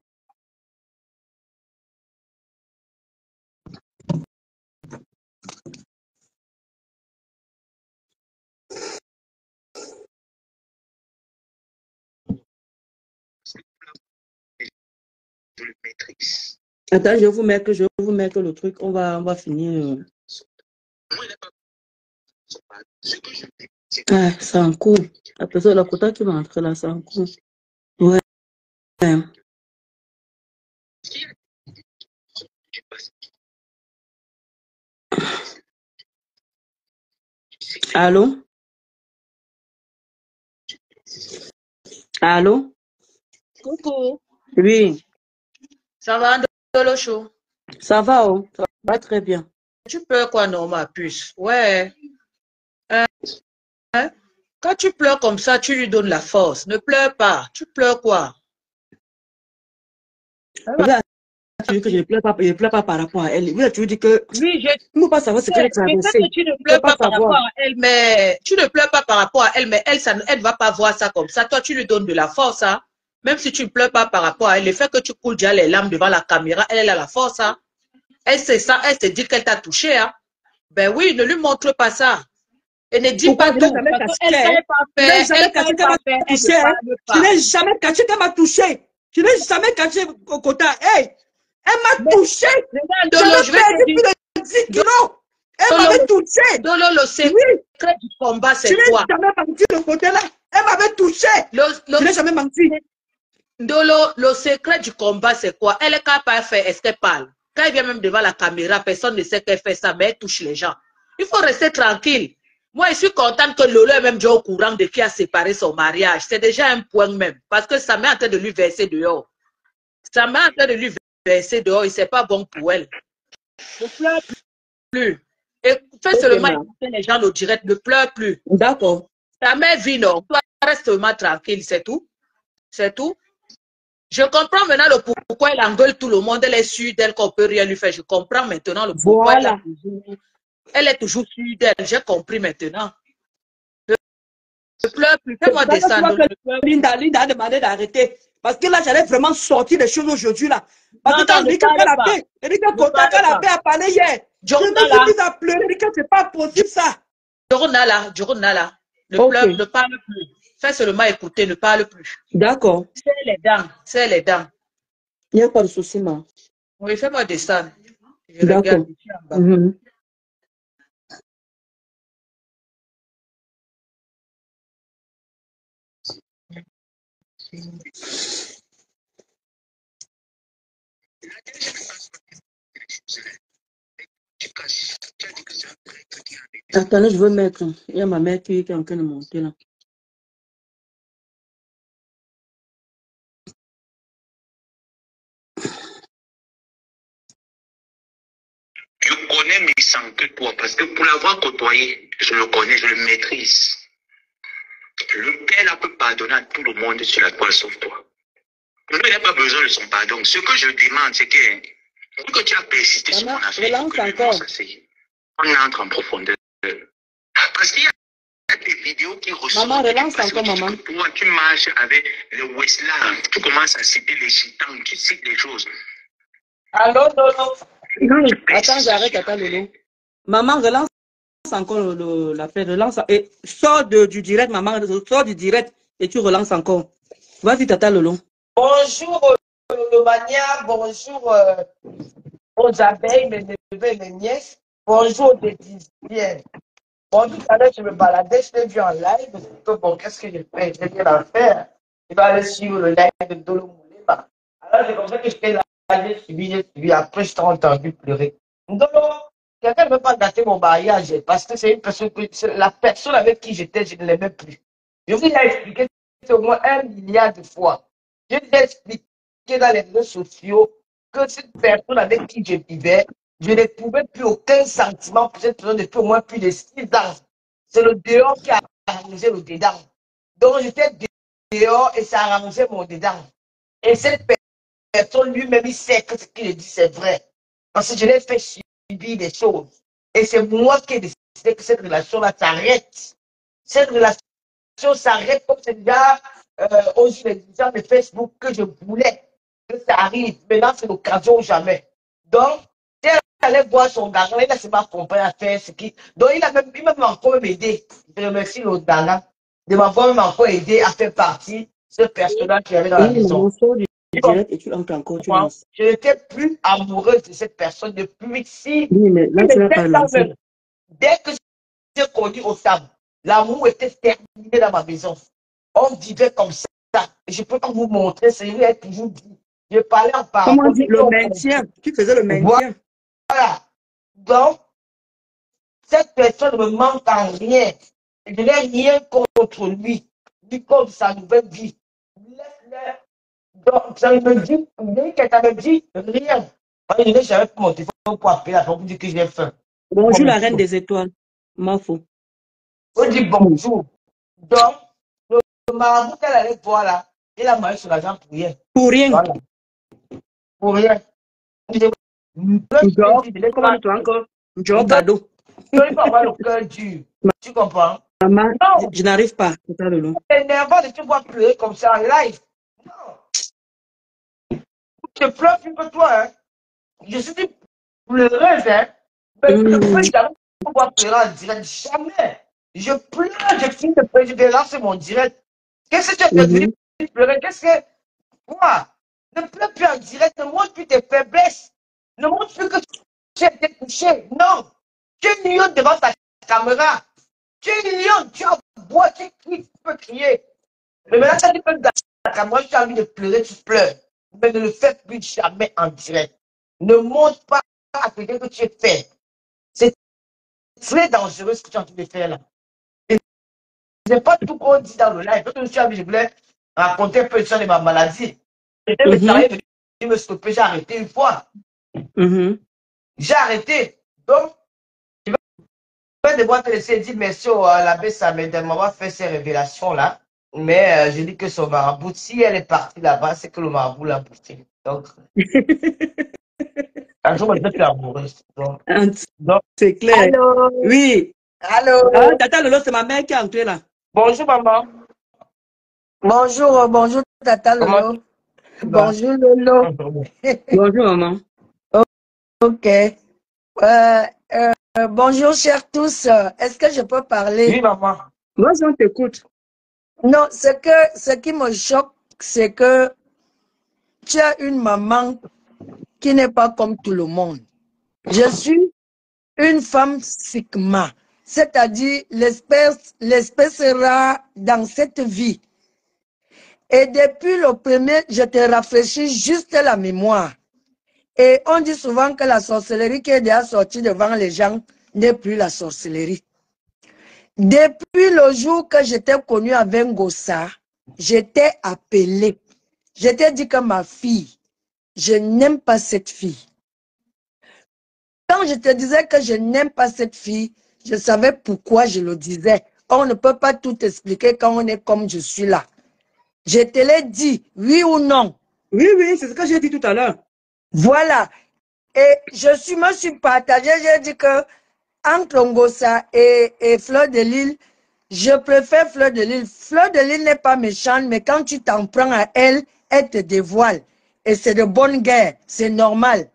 Speaker 1: Attends, je vous mets que le truc. On va finir. Ah, c'est en cours. La personne, la quota qui va entrer là, c'est en cours. Ouais. Allô? Allô?
Speaker 5: Coucou.
Speaker 1: Oui.
Speaker 5: Ça va, Ndolo Show?
Speaker 1: Ça va, oh? Ça va très bien.
Speaker 5: Tu pleures quoi, non, ma puce? Ouais. Quand tu pleures comme ça, tu lui donnes la force. Ne pleure pas. Tu pleures quoi?
Speaker 1: Tu dis que je ne pleure pas par rapport à elle. Oui, tu dis que...
Speaker 5: Oui, je
Speaker 1: ne peux pas savoir ce qu'elle a traversé.
Speaker 5: sais que tu ne pleures pas par rapport à elle, mais tu ne pleures pas par rapport à elle, mais elle ne va pas voir ça comme ça. Toi, tu lui donnes de la force, hein? Même si tu ne pleures pas par rapport à elle, le fait que tu coules déjà les larmes devant la caméra, elle a la force, hein? Elle sait ça, elle se dit qu'elle t'a touché, hein? Ben oui, ne lui montre pas ça. Et ne dis pas tout.
Speaker 1: Je n'ai jamais caché qu'elle m'a touché. Je n'ai jamais caché au côté. Hey, elle m'a touché.
Speaker 5: Je vais
Speaker 1: perdu plus de 10 kilos. Elle m'avait touché.
Speaker 5: Dolo, le secret du combat, c'est quoi?
Speaker 1: Je n'ai jamais menti de côté là. Elle m'avait touché. Je n'ai jamais menti.
Speaker 5: Dolo, le secret du combat, c'est quoi? Elle est capable de faire, est-ce qu'elle parle? Quand elle vient même devant la caméra, personne ne sait qu'elle fait ça, mais elle touche les gens. Il faut rester tranquille. Moi, je suis contente que Lolo est même déjà au courant de qui a séparé son mariage. C'est déjà un point même. Parce que ça met en train de lui verser dehors. Ça met en train de lui verser dehors et c'est pas bon pour elle. Ne pleure plus. Et fais seulement écouter les gens au direct. Ne pleure plus.
Speaker 1: D'accord.
Speaker 5: Ta mère vit, non. Toi, reste seulement tranquille, c'est tout. C'est tout. Je comprends maintenant le pourquoi elle engueule tout le monde. Elle est sûre d'elle qu'on peut rien lui faire. Je comprends maintenant le pourquoi
Speaker 1: Voilà.
Speaker 5: elle est toujours sûre d'elle. J'ai compris maintenant. Ne pleure plus. Fais-moi descendre.
Speaker 1: Linda a demandé d'arrêter. Parce que là, j'allais vraiment sortir les choses aujourd'hui là. Parce
Speaker 5: Non,
Speaker 1: que quand
Speaker 5: non,
Speaker 1: Rika Canapé, Rika Canapé a parlé hier. Je me suis mise à pleurer. Rika, c'est pas possible ça.
Speaker 5: Journala. Ne pleure, ne parle plus. Fais seulement écouter, ne parle plus.
Speaker 1: D'accord.
Speaker 5: C'est les dents.
Speaker 1: Il n'y a pas de souci, ma.
Speaker 5: Oui, fais-moi descendre.
Speaker 1: D'accord. Attendez, je veux mettre. Il y a ma mère qui est en train de monter là.
Speaker 3: Je connais mes sangs que toi, parce que pour l'avoir côtoyé, je le connais, je le maîtrise. Le Père là peut pardonner à tout le monde sur la toile sauf toi. Je n'ai pas besoin de son pardon. Ce que je demande, c'est que tu as persisté sur mon affaire, on entre en profondeur. Parce qu'il y a des vidéos qui ressortent.
Speaker 1: Maman, relance encore, maman.
Speaker 3: Toi, tu marches avec le Westland, tu commences à citer les gitans, tu cites des choses.
Speaker 5: Allô, Lolo?
Speaker 1: Attends, j'arrête, attends, Lolo. Maman, relance encore l'affaire, relance. Et sors du direct, maman, sors du direct et tu relances encore. Vas-y, tata Lolo.
Speaker 6: Bonjour, Lolomania, bonjour aux abeilles, mes neveux et mes nièces. Bonjour, des dixièmes. Bon, tout à l'heure, je me baladais, je l'ai vu en live. Je me suis dit, bon, qu'est-ce que je fais? Je vais rien faire. Je vais aller suivre le live de Dolo Moulema. Alors, c'est comme ça que je fais là, j'ai suivi. Après, je t'ai entendu pleurer. Dolo, quelqu'un ne veut pas gâter mon mariage parce que c'est une personne la personne avec qui j'étais, je ne l'aimais plus. Je vous ai expliqué au moins 1 milliard de fois. Je vous ai expliqué dans les réseaux sociaux que cette personne avec qui je vivais, je n'éprouvais plus aucun sentiment pour cette personne depuis au moins plus de 6 ans. C'est le dehors qui a arrangé le dedans. Donc j'étais dehors et ça a arrangé mon dedans. Et cette personne lui-même, il sait que ce qu'il dit, c'est vrai. Parce que je l'ai fait subir des choses. Et c'est moi qui ai décidé que cette relation-là s'arrête. Cette relation s'arrête comme c'est déjà aux gens de Facebook que je voulais que ça arrive. Maintenant, c'est l'occasion ou jamais. Donc, si elle allait voir son garçon, il a seulement compris à faire ce qui. Donc, il m'a même encore aidé. Je remercie l'autre Dana de m'avoir même encore aidé à faire partie de ce personnage qui avait dans la maison.
Speaker 1: Et tu entres encore, tu lances.
Speaker 6: Je n'étais plus amoureuse de cette personne depuis 6
Speaker 1: oui, mais là, tu vas pas lancer.
Speaker 6: Dès que j'ai connu au sable, l'amour était terminé dans ma maison. On vivait comme ça. Je peux pas vous montrer, c'est lui qui a toujours dit. Je parlais en parole.
Speaker 1: Comment dire, le maintien? Tu faisais le maintien.
Speaker 6: Voilà. Donc, cette personne me manque en rien. Je n'ai rien contre lui, ni contre sa nouvelle vie. Laisse-le. Donc, ça me dit, qu'elle t'avait dit rien. Je n'ai jamais pris mon téléphone pour appeler la femme pour dire que j'ai faim.
Speaker 1: Bonjour, la reine des étoiles. M'en faut.
Speaker 6: On dit bonjour. Donc, le marabout qu'elle allait voir là, il a marié sur l'argent pour rien.
Speaker 1: Pour rien.
Speaker 6: Voilà. Pour rien.
Speaker 1: Comment tu as encore? Joe cadeau.
Speaker 6: Tu ne peux pas avoir le cœur dur. Tu comprends?
Speaker 1: Maman, je n'arrive pas. C'est ça le long.
Speaker 6: C'est énervant de te voir pleurer comme ça en live. Non. Je pleure plus que toi. Hein. Je suis pleureuse. Hein. Mais je ne peux jamais voir pleurer en direct. Jamais. Je pleure. Je finis de lancer mon direct. Qu'est-ce que tu as fait de pleurer? Qu'est-ce que. Quoi? Ne pleure plus en direct. Ne montre plus tes faiblesses. Ne montre plus que tu as été touché. Non. Tu es lion devant ta caméra. Tu es lion. Tu as bois. Tu peux crier. Mais maintenant, quand tu peux dans ta caméra, tu as envie de pleurer, tu pleures. Mais ne le fais plus jamais en direct. Ne montre pas à quelqu'un que tu es fait. C'est très dangereux ce que tu es en train de faire là. c'est pas tout qu'on dit dans le live. Je voulais raconter un peu ça de ma maladie. J'étais me travailler, il me stopper, j'ai arrêté une fois. J'ai arrêté. Donc, je vais devoir te laisser dire merci à l'abbé Samed de m'avoir fait ces révélations-là. Mais je dis que son marabout, si elle est partie là-bas, c'est que le marabout l'a poussé. Donc, un jour, je vais plus amoureuse. Donc,
Speaker 1: c'est clair.
Speaker 6: Allô?
Speaker 1: Oui.
Speaker 6: Allô?
Speaker 1: Ah, Tata Lolo, c'est ma mère qui est entrée là.
Speaker 6: Bonjour, maman.
Speaker 7: Bonjour, bonjour, Tata Lolo. Bonjour, Lolo.
Speaker 1: Bonjour, maman.
Speaker 7: Ok. Bonjour, chers tous. Est-ce que je peux parler?
Speaker 6: Oui, maman.
Speaker 1: Moi, on t'écoute.
Speaker 7: Non, ce qui me choque, c'est que tu as une maman qui n'est pas comme tout le monde. Je suis une femme sigma, c'est-à-dire l'espèce rare dans cette vie. Et depuis le premier, je te rafraîchis juste la mémoire. Et on dit souvent que la sorcellerie qui est déjà sortie devant les gens n'est plus la sorcellerie. Depuis le jour que j'étais connue avec Ngossa, j'étais appelée. Je t'ai dit que ma fille, je n'aime pas cette fille. Quand je te disais que je n'aime pas cette fille, je savais pourquoi je le disais. On ne peut pas tout expliquer quand on est comme je suis là. Je te l'ai dit, oui ou non?
Speaker 1: Oui, oui, c'est ce que j'ai dit tout à l'heure.
Speaker 7: Voilà. Et me suis partagée, j'ai dit que entre Ngossa et Fleur de Lille, je préfère Fleur de Lille. Fleur de Lille n'est pas méchante, mais quand tu t'en prends à elle, elle te dévoile. Et c'est de bonne guerre, c'est normal.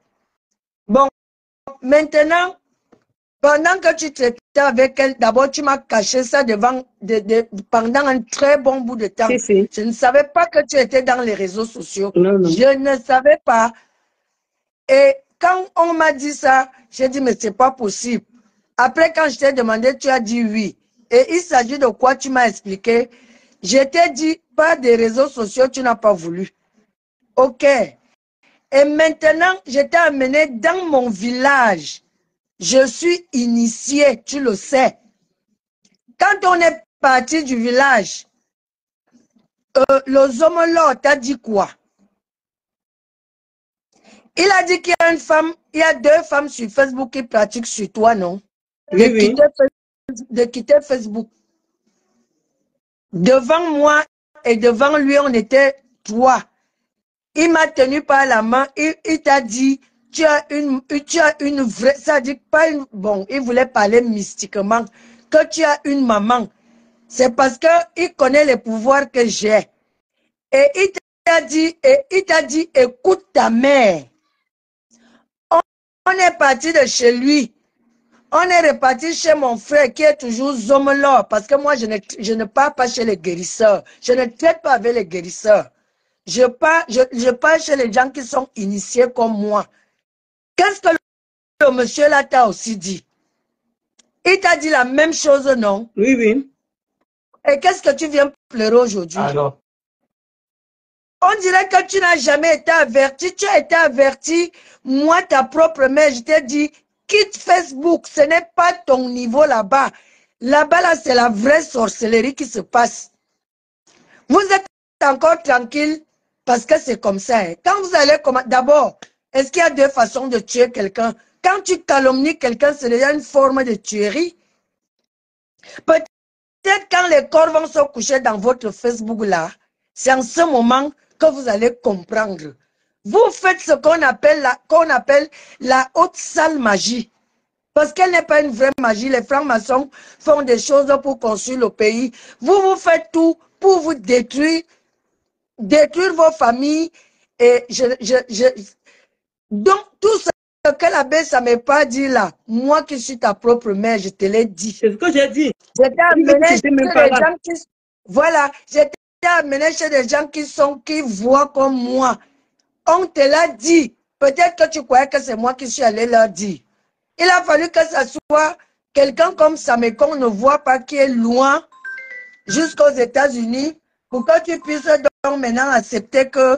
Speaker 7: Bon, maintenant, pendant que tu traitais avec elle, d'abord tu m'as caché ça pendant un très bon bout de temps.
Speaker 1: Si.
Speaker 7: Je ne savais pas que tu étais dans les réseaux sociaux.
Speaker 1: Non.
Speaker 7: Je ne savais pas. Et quand on m'a dit ça, j'ai dit, mais c'est pas possible. Après, quand je t'ai demandé, tu as dit oui. Et il s'agit de quoi tu m'as expliqué. Je t'ai dit, pas des réseaux sociaux, tu n'as pas voulu. Ok. Et maintenant, je t'ai amené dans mon village. Je suis initié, tu le sais. Quand on est parti du village, le Zomolo t'a dit quoi? Il a dit qu'il y a une femme, il y a 2 femmes sur Facebook qui pratiquent sur toi, non?
Speaker 1: Oui.
Speaker 7: De quitter Facebook. Devant moi et devant lui, on était 3. Il m'a tenu par la main, il t'a dit, tu as une vraie, ça dit pas une, bon, il voulait parler mystiquement, que tu as une maman. C'est parce qu'il connaît les pouvoirs que j'ai. Et il t'a dit, écoute ta mère. On est parti de chez lui. On est reparti chez mon frère qui est toujours Zomelo, parce que moi, je ne pars pas chez les guérisseurs. Je ne traite pas avec les guérisseurs. Je pars chez les gens qui sont initiés comme moi. Qu'est-ce que le monsieur là t'a aussi dit? Il t'a dit la même chose, non?
Speaker 1: Oui.
Speaker 7: Et qu'est-ce que tu viens pleurer aujourd'hui?
Speaker 6: Alors.
Speaker 7: On dirait que tu n'as jamais été averti. Tu as été averti. Moi, ta propre mère, je t'ai dit, quitte Facebook. Ce n'est pas ton niveau là-bas. Là-bas, là, c'est la vraie sorcellerie qui se passe. Vous êtes encore tranquille parce que c'est comme ça. Hein. Quand vous allez, d'abord, est-ce qu'il y a 2 façons de tuer quelqu'un? Quand tu calomnies quelqu'un, c'est déjà une forme de tuerie. Peut-être quand les corps vont se coucher dans votre Facebook là, c'est en ce moment que vous allez comprendre. Vous faites ce qu'on appelle la haute salle magie. Parce qu'elle n'est pas une vraie magie. Les francs-maçons font des choses pour construire le pays. Vous faites tout pour vous détruire vos familles. Et donc, tout ce que l'abbé ça m'est pas dit là, moi qui suis ta propre mère, je te l'ai dit.
Speaker 1: C'est ce que j'ai dit.
Speaker 7: Je t'ai amené chez des gens qui... Voilà, je t'ai amené chez des gens qui voient comme moi. On te l'a dit. Peut-être que tu croyais que c'est moi qui suis allé leur dire. Il a fallu que ça soit quelqu'un comme ça, mais qu'on ne voit pas, qui est loin, jusqu'aux États-Unis, pour que tu puisses donc maintenant accepter que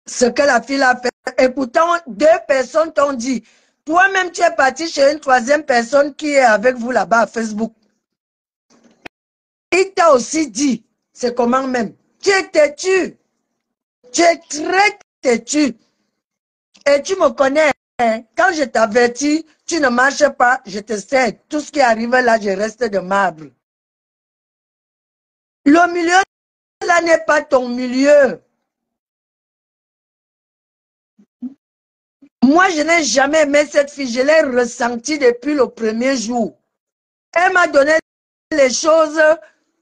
Speaker 7: ce que la fille a fait. Et pourtant, 2 personnes t'ont dit. Toi-même, tu es parti chez une 3e personne qui est avec vous là-bas à Facebook. Il t'a aussi dit, c'est comment même. Tu es têtu. Tu es très têtu. Et tu me connais. Hein? Quand je t'avertis, tu ne marches pas, je te sais. Tout ce qui arrive là, je reste de marbre. Le milieu là n'est pas ton milieu. Moi, je n'ai jamais aimé cette fille. Je l'ai ressentie depuis le premier jour. Elle m'a donné les choses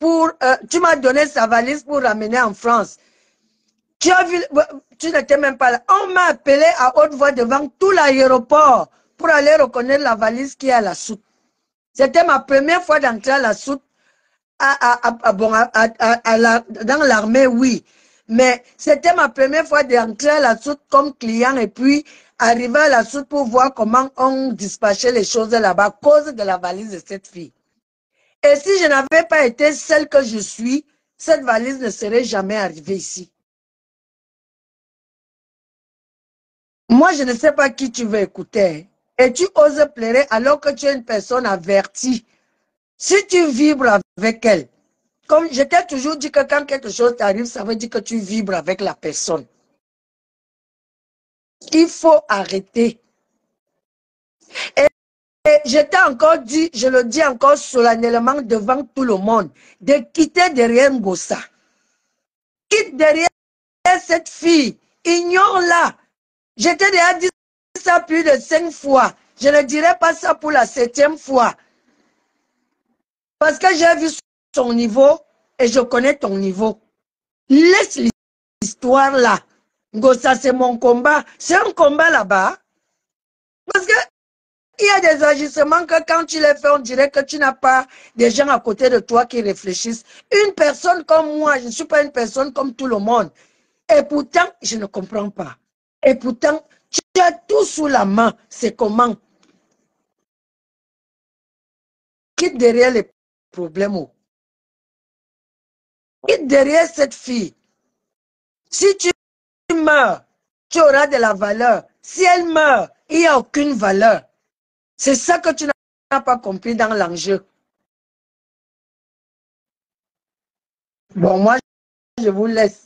Speaker 7: pour... tu m'as donné sa valise pour ramener en France. Tu as vu... Tu n'étais même pas là. On m'a appelé à haute voix devant tout l'aéroport pour aller reconnaître la valise qui est à la soute. C'était ma première fois d'entrer à la soute. Dans l'armée, oui. Mais c'était ma première fois d'entrer à la soute comme client et puis arriver à la soute pour voir comment on dispatchait les choses là-bas à cause de la valise de cette fille. Et si je n'avais pas été celle que je suis, cette valise ne serait jamais arrivée ici. Moi, je ne sais pas qui tu veux écouter. Et tu oses pleurer alors que tu es une personne avertie. Si tu vibres avec elle, comme je t'ai toujours dit que quand quelque chose t'arrive, ça veut dire que tu vibres avec la personne. Il faut arrêter. Et je t'ai encore dit, je le dis encore solennellement devant tout le monde, de quitter derrière Ngossa. Quitte derrière cette fille. Ignore-la. Je t'ai déjà dit ça plus de 5 fois. Je ne dirai pas ça pour la 7e fois. Parce que j'ai vu son niveau et je connais ton niveau. Laisse l'histoire là. Ngossa, c'est mon combat. C'est un combat là-bas. Parce que il y a des agissements que quand tu les fais, on dirait que tu n'as pas des gens à côté de toi qui réfléchissent. Une personne comme moi, je ne suis pas une personne comme tout le monde. Et pourtant, je ne comprends pas. Et pourtant, tu as tout sous la main. C'est comment? Quitte derrière les problèmes. Quitte derrière cette fille. Si tu meurs, tu auras de la valeur. Si elle meurt, il n'y a aucune valeur. C'est ça que tu n'as pas compris dans l'enjeu. Bon, moi, je vous laisse.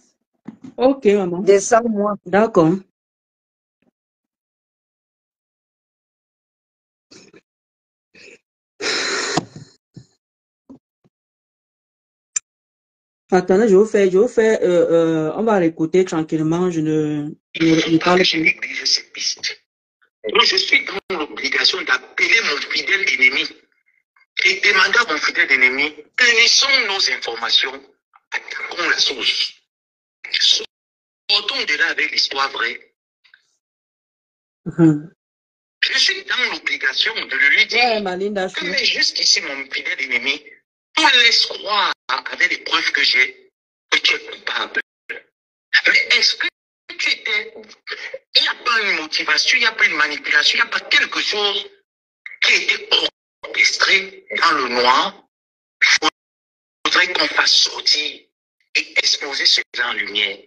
Speaker 1: Ok, maman.
Speaker 7: Descends-moi.
Speaker 1: D'accord. Attendez, je vous fais, on va l'écouter tranquillement, je ne parle plus.
Speaker 3: Néglige cette piste. Donc, je suis dans l'obligation d'appeler mon fidèle ennemi et demander à mon fidèle ennemi, unissons nos informations, attaquons la source. Sortons de là avec l'histoire vraie. Je suis dans l'obligation de lui dire que mais jusqu'ici, mon fidèle ennemi, on laisse croire avec les preuves que j'ai que tu es coupable. Mais est-ce que tu étais... Il n'y a pas une motivation, il n'y a pas une manipulation, il n'y a pas quelque chose qui a été orchestré dans le noir. Il faudrait qu'on fasse sortir et exposer cela en lumière.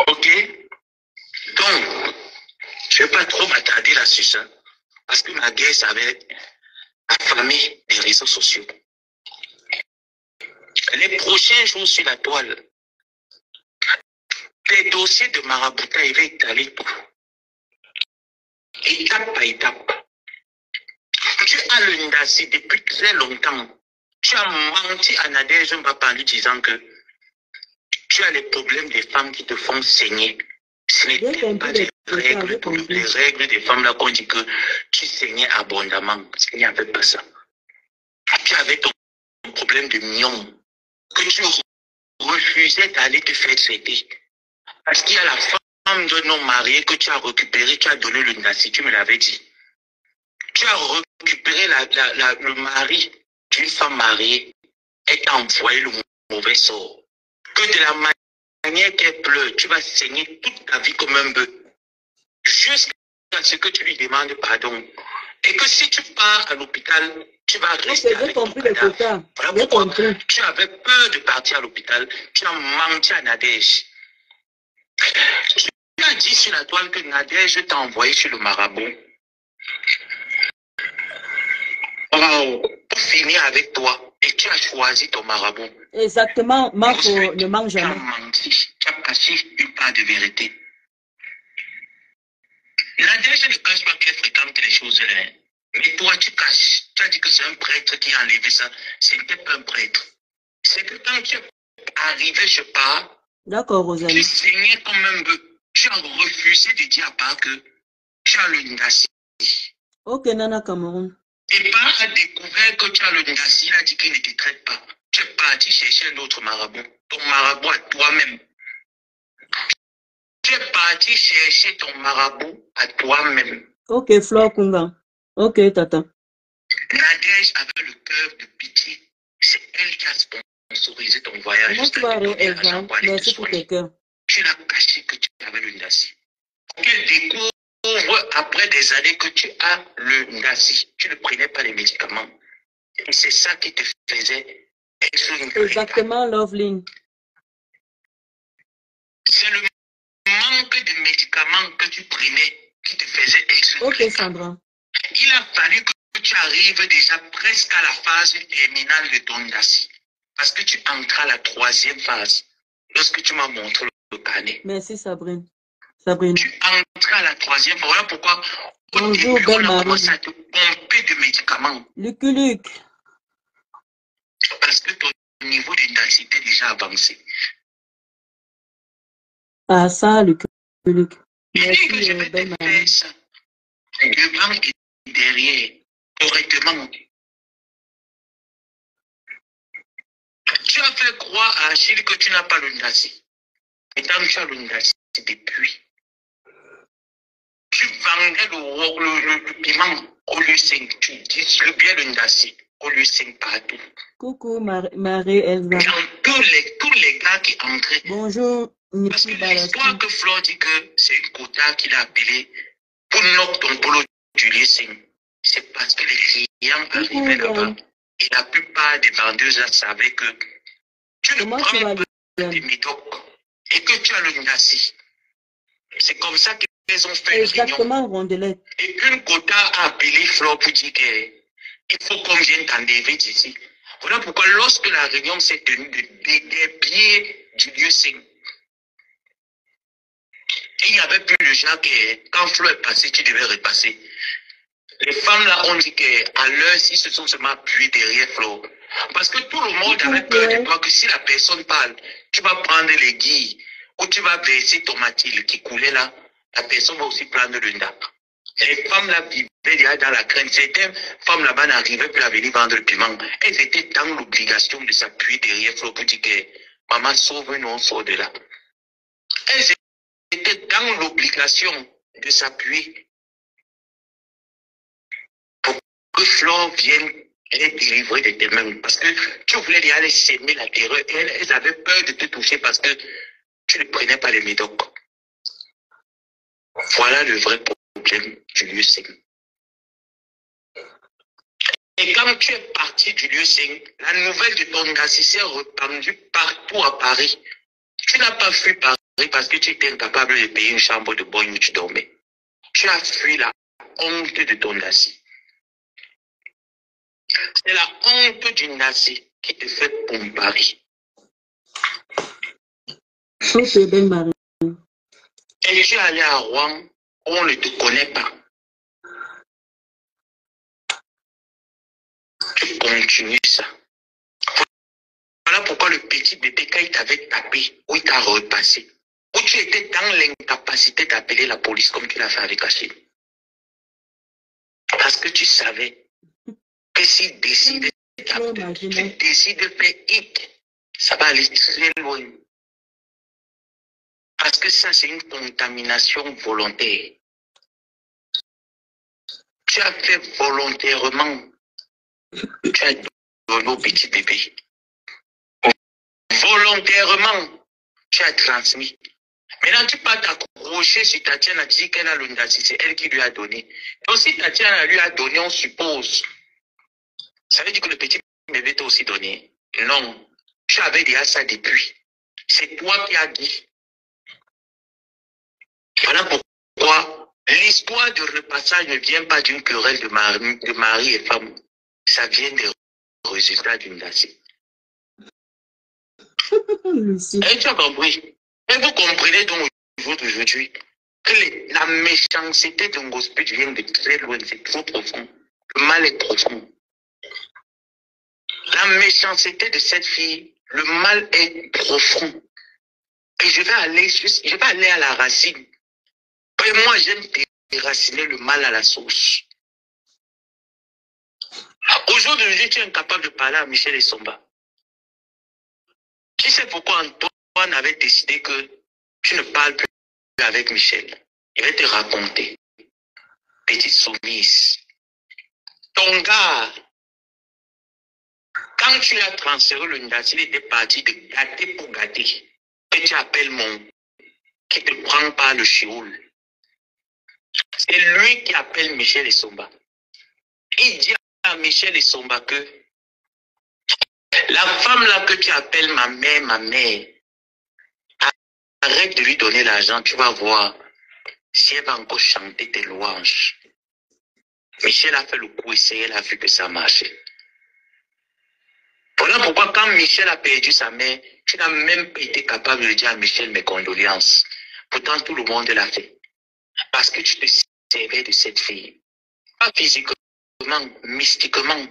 Speaker 3: Ok? Donc, je ne vais pas trop m'attarder là sur ça, parce que ma guerre, ça va être affamée des réseaux sociaux. Les prochains jours sur la toile, les dossiers de maraboutage vont étaler tout. Étape par étape. Tu as le Ndassi depuis très longtemps. Tu as menti à Nadège Mbapa en lui disant que tu as les problèmes des femmes qui te font saigner. Ce n'était pas des règles, les règles des femmes là qu'on dit que tu saignais abondamment. Il n'y avait pas ça. Tu avais ton problème de mion que tu refusais d'aller te faire traiter. Parce qu'il y a la femme de non marié que tu as récupéré, tu as donné le Ndassi, tu me l'avais dit. Tu as récupéré le mari d'une femme mariée et t'as envoyé le mauvais sort. Que de la manière qu'elle pleure, tu vas saigner toute ta vie comme un bœuf. Jusqu'à ce que tu lui demandes pardon. Et que si tu pars à l'hôpital, tu vas rester avec ton cadavre. Voilà pourquoi tu avais peur de partir à l'hôpital. Tu as menti à Nadège. Tu as dit sur la toile que Nadège t'a envoyé chez le marabout. Pour finir avec toi et tu as choisi ton marabout.
Speaker 1: Exactement, Marco ne mange
Speaker 3: Tu as
Speaker 1: jamais.
Speaker 3: menti, tu as caché une part de vérité. Nadia, je ne cache pas qu'elle fréquente les choses là. Mais toi, tu caches. Tu as dit que c'est un prêtre qui a enlevé ça. Ce n'était pas un prêtre. C'est que quand tu es arrivé chez Pa,
Speaker 1: D'accord,
Speaker 3: tu
Speaker 1: Rosalie.
Speaker 3: saignais comme un bœuf. Tu as refusé de dire à Pa que tu as le Ndassi.
Speaker 1: Ok, Nana Cameroun.
Speaker 3: Et Pa a découvert que tu as le Ndassi. Il a dit qu'il ne te traite pas. Tu es parti chercher un autre marabout. Ton marabout à toi-même. Tu es parti chercher ton marabout à toi-même.
Speaker 1: Ok, Flore Kunga. Ok, Tata.
Speaker 3: Nadège avait le cœur de pitié. C'est elle qui a sponsorisé ton voyage.
Speaker 1: Comment tu vas aller, Elvan? Merci pour tes cœurs.
Speaker 3: Tu l'as caché que tu avais le Ndassi. Qu'elle découvre après des années que tu as le Ndassi. Tu ne prenais pas les médicaments. Et c'est ça qui te faisait être une grille.
Speaker 1: Exactement, Loveline.
Speaker 3: C'est le manque de médicaments que tu prenais qui te faisait être une
Speaker 1: Ok,
Speaker 3: grille.
Speaker 1: Sandra.
Speaker 3: Il a fallu que tu arrives déjà presque à la phase terminale de ton Ndassi. Parce que tu entres à la 3e phase. Lorsque tu m'as montré le carnet.
Speaker 1: Merci, Sabrine. Sabrine.
Speaker 3: Tu entres à la 3e phase. Voilà pourquoi au
Speaker 1: Bonjour,
Speaker 3: début, on
Speaker 1: belle
Speaker 3: a
Speaker 1: Marie.
Speaker 3: commencé à te pomper de médicaments.
Speaker 1: Lucu Luc.
Speaker 3: Parce que ton niveau d'intensité est déjà avancé.
Speaker 1: Ah, ça, Lucu Luc.
Speaker 3: Il dit que
Speaker 1: Merci,
Speaker 3: je vais
Speaker 1: belle
Speaker 3: te
Speaker 1: Marie.
Speaker 3: faire ça. Devant et derrière. Correctement. Tu as fait croire à Achille que tu n'as pas le Ndassi. Et tant que tu as le Ndassi depuis, tu vendais le piment au lieu 5. Tu distribuais le Ndassi au lieu 5 partout.
Speaker 1: Coucou, Marie Elsa.
Speaker 3: Dans tous les gars qui entraient.
Speaker 1: Bonjour,
Speaker 3: Parce que
Speaker 1: Nipi
Speaker 3: l'histoire
Speaker 1: Balassi.
Speaker 3: que Flo dit que c'est une quota qu'il a appelée pour knock ton boulot du lieu 5. C'est parce que les clients arrivaient là-bas. Et la plupart des vendeuses là savaient que tu ne
Speaker 1: Comment tu
Speaker 3: prends
Speaker 1: vas,
Speaker 3: pas des
Speaker 1: Liliane?
Speaker 3: médocs et que tu as le Ndassi. C'est comme ça qu'ils ont fait une réunion.
Speaker 1: Exactement, Rondelette.
Speaker 3: Et une quota a appelé Flo pour dire qu'il faut qu'on vienne t'enlever d'ici. Voilà pourquoi lorsque la réunion s'est tenue des pieds du lieu 5, il n'y avait plus de gens que quand Flo est passé, tu devais repasser. Les femmes là ont dit qu'à l'heure, ils se sont seulement appuyés derrière Flo. Parce que tout le monde avait peur de toi que si la personne parle, tu vas prendre les guilles ou tu vas verser ton matil qui coulait là, la personne va aussi prendre le nda. Les femmes là vivaient déjà dans la crainte. Certaines femmes là-bas n'arrivaient plus à venir vendre le piment. Elles étaient dans l'obligation de s'appuyer derrière Flo pour dire que maman sauve-nous, on sort de là. Elles étaient dans l'obligation de s'appuyer pour que Flo vienne les délivrer de tes mains. Parce que tu voulais déjà les semer la terreur. Et elles avaient peur de te toucher parce que tu ne prenais pas les médocs. Voilà le vrai problème du lieu 5. Et quand tu es parti du lieu 5, la nouvelle de ton Ndassi s'est répandue partout à Paris. Tu n'as pas fui Paris parce que tu étais incapable de payer une chambre de bonne où tu dormais. Tu as fui la honte de ton Ndassi. C'est la honte du Ndassi qui te fait Paris.
Speaker 1: Ok, belle Marie.
Speaker 3: Et tu es allé à Rouen où on ne te connaît pas. Tu continues ça. Voilà pourquoi le petit bébé, quand il t'avait tapé, où il t'a repassé, où tu étais dans l'incapacité d'appeler la police comme tu l'as fait avec Achille. Parce que tu savais que s'il décide de faire hic, ça va aller très loin. Parce que ça, c'est une contamination volontaire. Tu as fait volontairement. Tu as donné au petit bébé. Volontairement, tu as transmis. Maintenant, tu peux t'accrocher sur Tatiana, a dit qu'elle a le Ndassi, c'est elle qui lui a donné. Donc, si Tatiana lui a donné, on suppose. Ça veut dire que le petit bébé t'a aussi donné. Non, tu avais déjà ça depuis. C'est toi qui as dit. Voilà pourquoi l'histoire de repassage ne vient pas d'une querelle de mari et femme. Ça vient des résultat d'une date. Et tu as compris. Et vous comprenez donc aujourd'hui que la méchanceté d'un gospel vient de très loin, c'est trop profond. Le mal est profond. La méchanceté de cette fille, le mal est profond. Et je vais aller à la racine. Et moi, j'aime déraciner le mal à la source. Aujourd'hui, tu es incapable de parler à Michel Essomba. Tu sais pourquoi Antoine avait décidé que tu ne parles plus avec Michel. Il va te raconter. Petite soumise. Ton gars, quand tu as transféré le Ndati, il était parti de gâter pour gâter. Et tu appelles mon qui te prend par le chioul. C'est lui qui appelle Michel Essomba. Il dit à Michel Essomba que la femme là que tu appelles ma mère, arrête de lui donner l'argent, tu vas voir si elle va encore chanter tes louanges. Michel a fait le coup, essayé, elle a vu que ça marchait. Voilà pourquoi quand Michel a perdu sa mère, tu n'as même pas été capable de dire à Michel mes condoléances. Pourtant, tout le monde l'a fait. Parce que tu te servais de cette fille. Pas physiquement, mystiquement.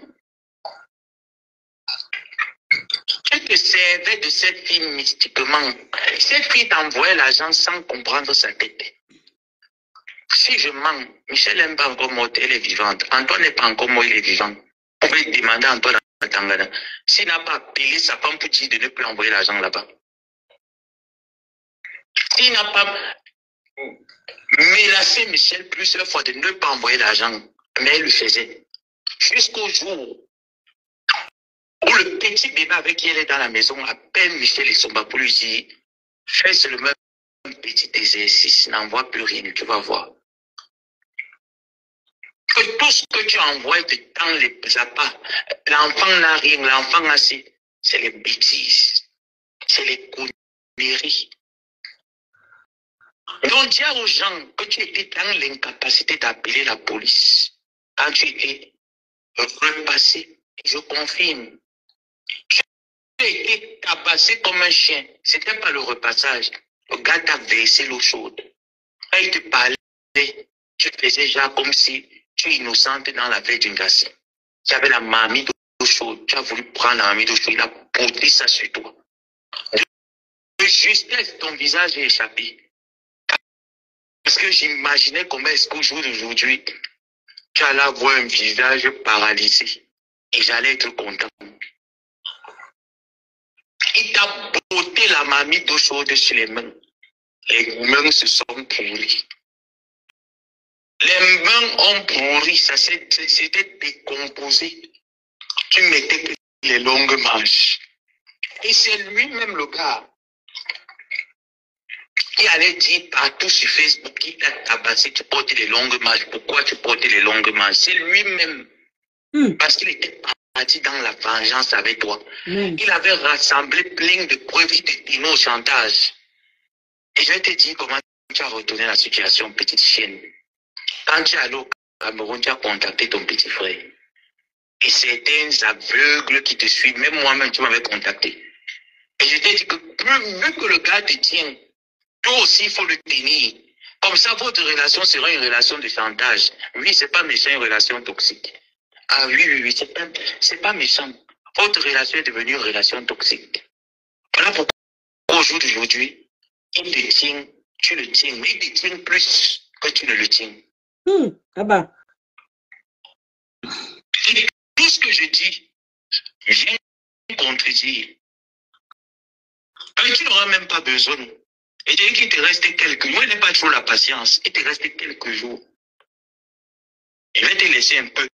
Speaker 3: Tu te servais de cette fille mystiquement. Cette fille t'envoyait l'argent sans comprendre sa tête. Si je mens, Michel n'est pas encore morte, elle est vivante. Antoine n'est pas encore mort, il est vivant. Vous pouvez demander à Antoine à Tangana. S'il n'a pas appelé sa femme pour dire de ne plus envoyer l'argent là-bas. S'il n'a pas menacé Michel plusieurs fois de ne pas envoyer l'argent, mais elle le faisait. Jusqu'au jour où le petit bébé avec qui elle est dans la maison appelle Michel Essomba pour lui dire fais seulement un petit exercice, n'envoie plus rien, tu vas voir. Que tout ce que tu envoies dans les appâts, l'enfant n'a rien, l'enfant a c'est les bêtises, c'est les conneries. Donc dis aux gens que tu étais dans l'incapacité d'appeler la police. Quand tu étais repassé, je confirme, tu étais tabassé comme un chien. C'était pas le repassage. Le gars t'a versé l'eau chaude. Quand il te parlait, tu faisais genre comme si tu es innocente dans la veille d'une glace. Tu avais la mamie d'eau chaude. Tu as voulu prendre la mamie d'eau chaude. Il a porté ça sur toi. De justesse, ton visage est échappé. Parce que j'imaginais comment est-ce qu'au jour d'aujourd'hui, tu allais avoir un visage paralysé. Et j'allais être content. Il t'a botté la mamie d'eau chaude sur les mains. Les mains se sont pourries. Les mains ont pourri, ça s'était décomposé. Tu mettais que les longues manches. Et c'est lui-même le gars qui allait dire partout sur Facebook qu'il t'a tabassé, tu portes les longues manches. Pourquoi tu portes les longues manches? C'est lui-même. Parce qu'il était parti dans la vengeance avec toi. Il avait rassemblé plein de preuves, il était au chantage. Et je vais te dire comment tu as retourné la situation, petite chienne. Quand tu es allé au Cameroun, tu as contacté ton petit frère. Et certains aveugles qui te suivent, même moi-même, tu m'avais contacté. Et je t'ai dit que vu que le gars te tient, toi aussi, il faut le tenir. Comme ça, votre relation sera une relation de chantage. Oui, c'est pas méchant, une relation toxique. Ah oui, c'est pas méchant. Votre relation est devenue une relation toxique. Voilà pourquoi au jour d'aujourd'hui, il te tient, tu le tiens, mais il te tient plus que tu ne le tiens.
Speaker 1: Ah bah.
Speaker 3: Et tout ce que je dis, je viens contredire. Tu n'auras même pas besoin. Et je dis qu'il te reste quelques jours. Il n'est pas toujours la patience. Il te reste quelques jours. Je vais te laisser un peu.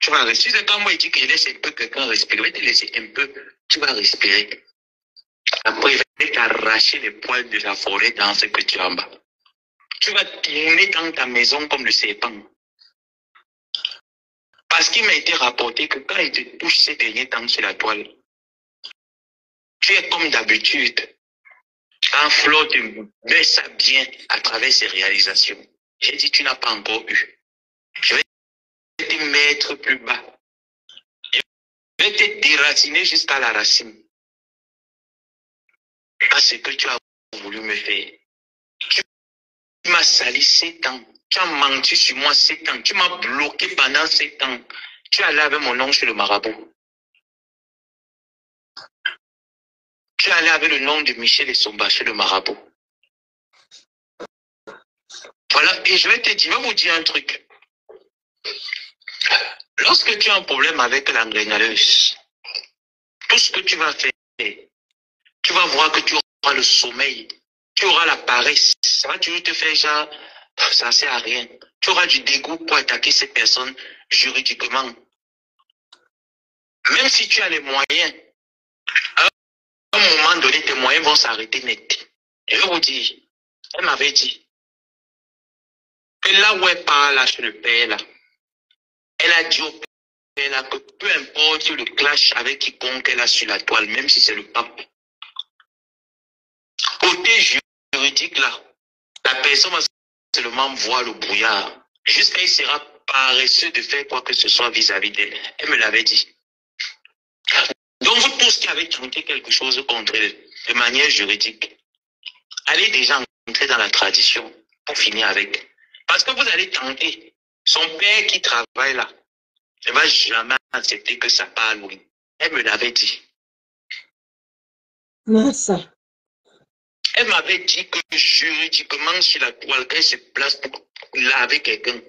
Speaker 3: Tu vas respirer. C'est quand moi, il dit que je laisse un peu quelqu'un respirer. Je vais te laisser un peu. Tu vas respirer. Après, je vais t'arracher les poils de la forêt dans ce que tu as en bas. Tu vas tourner dans ta maison comme le serpent. Parce qu'il m'a été rapporté que quand il te touche ces derniers temps sur la toile, tu es comme d'habitude. Quand Flo te met ça bien à travers ses réalisations. J'ai dit, tu n'as pas encore eu. Je vais te mettre plus bas. Je Je vais te déraciner jusqu'à la racine. Parce que tu as voulu me faire. Tu m'as sali 7 ans. Tu as menti sur moi 7 ans. Tu m'as bloqué pendant 7 ans. Tu as lavé mon nom chez le marabout. Tu es allé avec le nom de Michel et Somba chez le marabout. Voilà, et je vais vous dire un truc. Lorsque tu as un problème avec l'angrénaleuse, tout ce que tu vas faire, tu vas voir que tu auras le sommeil, tu auras la paresse. Ça va toujours te faire genre, ça ne sert à rien. Tu auras du dégoût pour attaquer ces personnes juridiquement. Même si tu as les moyens, à un moment donné, tes moyens vont s'arrêter net. Et je vous dis, elle m'avait dit que là où elle parle, là, chez le père, là, elle a dit au père là, que peu importe le clash avec quiconque elle a sur la toile, même si c'est le pape, côté juridique, là, la personne va seulement voir le brouillard. Jusqu'à il sera paresseux de faire quoi que ce soit vis-à-vis d'elle. Elle me l'avait dit. Donc, vous tous qui avez tenté quelque chose contre elle, de manière juridique, allez déjà entrer dans la tradition pour finir avec. Parce que vous allez tenter. Son père qui travaille là ne va jamais accepter que ça parle loin. Elle me l'avait dit.
Speaker 4: Ça.
Speaker 3: Elle m'avait dit que juridiquement sur la toile, qu'elle se place pour laver quelqu'un,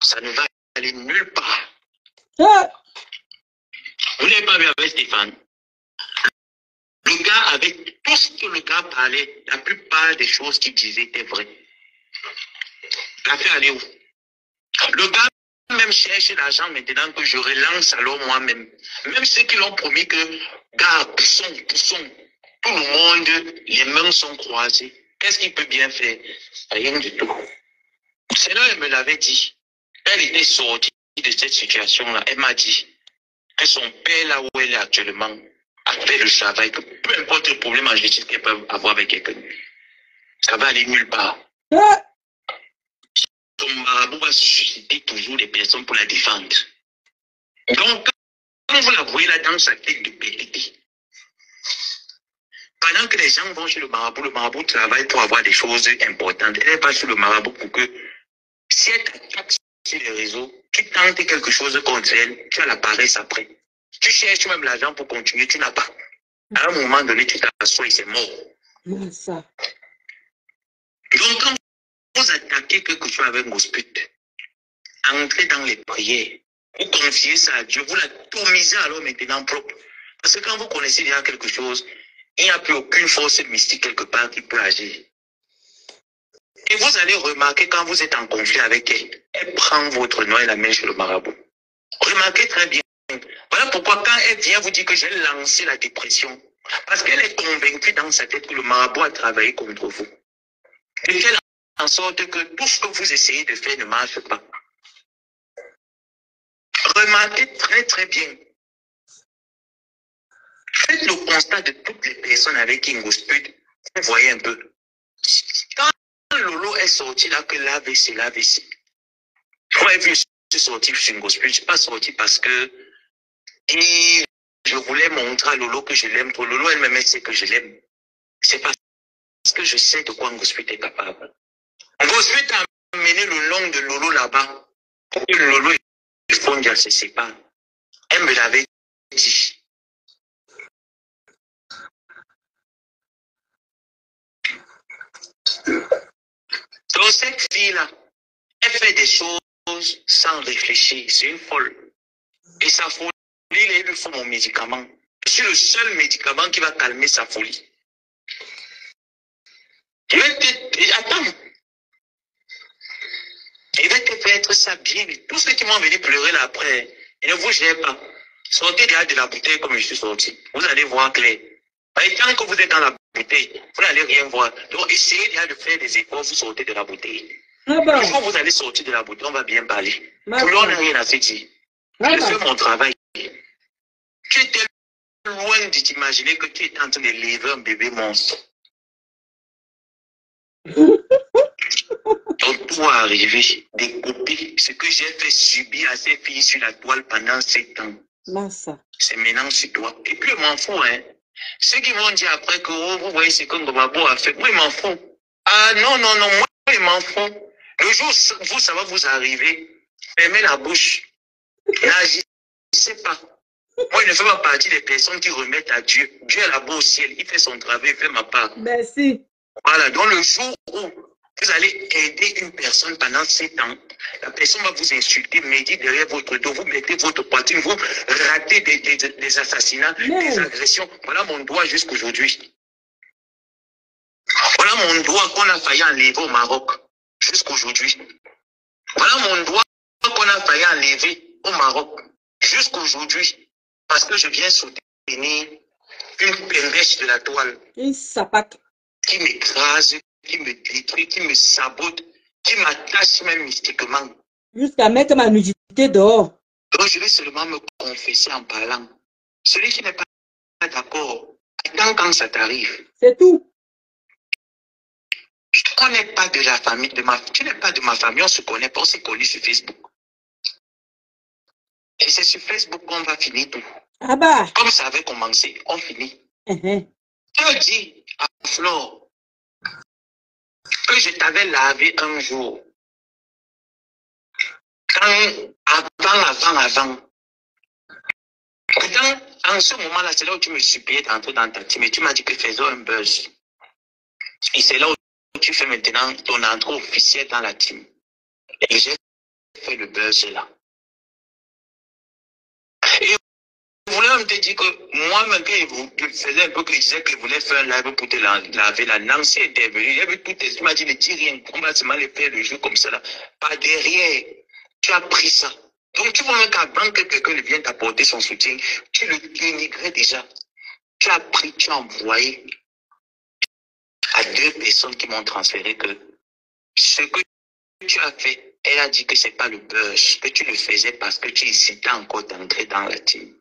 Speaker 3: ça ne va aller nulle part. Vous n'avez pas vu avec Stéphane. Le gars, avec tout ce que le gars parlait, la plupart des choses qu'il disait étaient vraies. La fait aller où? Le gars même cherche l'argent maintenant que je relance alors moi-même. Même ceux qui l'ont promis que, gars, poussons, tout le monde, les mains sont croisées. Qu'est-ce qu'il peut bien faire? Rien du tout. C'est là elle me l'avait dit. Elle était sortie de cette situation-là. Elle m'a dit que son père, là où elle est actuellement, a fait le travail, que peu importe le problème en justice qu'elle peut avoir avec quelqu'un, ça va aller nulle part. Son marabout va susciter toujours des personnes pour la défendre. Donc, quand vous la voyez là dans sa tête de pétité, pendant que les gens vont chez le marabout travaille pour avoir des choses importantes. Elle n'est pas chez le marabout pour que, si elle t'attaque sur les réseaux, tu tentes quelque chose contre elle, tu as la paresse après. Tu cherches même l'argent pour continuer, tu n'as pas. À un moment donné, tu t'assois et c'est mort.
Speaker 4: Ça.
Speaker 3: Donc, quand vous attaquez quelque chose avec Gosput, entrez dans les prières, vous confiez ça à Dieu, vous l'atomisez alors maintenant propre. Parce que quand vous connaissez déjà quelque chose, il n'y a plus aucune force mystique quelque part qui peut agir. Et vous allez remarquer quand vous êtes en conflit avec elle, elle prend votre nom et la met sur le marabout. Remarquez très bien. Voilà pourquoi quand elle vient vous dire que j'ai lancé la dépression, parce qu'elle est convaincue dans sa tête que le marabout a travaillé contre vous. Et qu'elle en sorte que tout ce que vous essayez de faire ne marche pas. Remarquez très très bien. Faites le constat de toutes les personnes avec qui Ngosput, vous voyez un peu. Quand Lolo est sorti là, que l'AVC. Moi, je suis sorti sur Ngosput, je ne suis pas sorti parce que je voulais montrer à Lolo que je l'aime. Pour Lolo, elle-même sait que je l'aime. C'est parce que je sais de quoi Ngosput est capable. Ngosput a amené le nom de Lolo là-bas. Pour que Lolo et Fondia se séparent. Elle me l'avait dit. Donc cette fille-là, elle fait des choses sans réfléchir. C'est une folle. Et sa folie, il lui faut mon médicament. Je suis le seul médicament qui va calmer sa folie. Attends. Il va te faire être ça bien. Tous ceux qui m'ont venu pleurer là après, et ne vous gênez pas. Sortez déjà de la bouteille comme je suis sorti. Vous allez voir clair. Et tant que vous êtes dans la bouteille, vous n'allez rien voir. Donc essayez déjà de faire des efforts, vous sortez de la bouteille. Une fois que vous allez sortir de la bouteille, on va bien parler. Tout le monde n'a rien à se dire. Je fais mon travail. Tu étais loin de t'imaginer que tu étais en train de livrer un bébé monstre. Donc, tout va arriver, découper ce que j'ai fait subir à ces filles sur la toile pendant 7 ans.
Speaker 1: Massa.
Speaker 3: C'est maintenant sur toi. Et puis, je m'en fous, hein. Ceux qui vont dire après que oh, vous voyez ce que Ngobabo a fait, moi, je m'en fous. Ah non, non, non, moi, je m'en fous. Le jour où ça va vous arriver, fermez la bouche. N'agissez pas. Moi, je ne fais pas partie des personnes qui remettent à Dieu. Dieu est là-bas au ciel. Il fait son travail, il fait ma part.
Speaker 1: Merci.
Speaker 3: Voilà, donc le jour où vous allez aider une personne pendant 7 ans, la personne va vous insulter, médire derrière votre dos, vous mettez votre poitrine, vous ratez des assassinats, des agressions. Voilà mon doigt jusqu'aujourd'hui. Voilà mon doigt qu'on a failli enlever au Maroc jusqu'aujourd'hui. Voilà mon doigt qu'on a failli enlever au Maroc jusqu'aujourd'hui. Parce que je viens soutenir une pembèche de la toile.
Speaker 1: Une sapac.
Speaker 3: Qui m'écrase, qui me détruit, qui me sabote, qui m'attache même mystiquement.
Speaker 1: Jusqu'à mettre ma nudité dehors.
Speaker 3: Donc je vais seulement me confesser en parlant. Celui qui n'est pas d'accord, attends quand ça t'arrive.
Speaker 1: C'est tout.
Speaker 3: Je ne connais pas de la famille, tu n'es pas de ma famille, on se connaît pas, on s'est connus sur Facebook. Et c'est sur Facebook qu'on va finir tout.
Speaker 1: Ah bah.
Speaker 3: Comme ça avait commencé, on finit. Je dis à Flore que je t'avais lavé un jour. Avant. Pourtant, en ce moment-là, c'est là où tu me suppliais d'entrer dans ta team et tu m'as dit que faisons un buzz. Et c'est là où tu fais maintenant ton entrée officielle dans la team. Et j'ai fait le buzz là. Et je voulais même te dire que moi-même, quand je faisais un peu que je disais que je voulais faire un live pour te laver, la Nancy était venue. Il y avait tout tu m'as dit, ne dis rien, on va seulement le faire le jeu comme ça là. Pas derrière. Tu as pris ça. Donc tu vois même qu'avant que quelqu'un vienne t'apporter son soutien, tu le dénigrais déjà. Tu as pris, tu as envoyé à 2 personnes qui m'ont transféré que ce que tu as fait, elle a dit que c'est pas le buzz, que tu le faisais parce que tu hésitais encore d'entrer dans la team.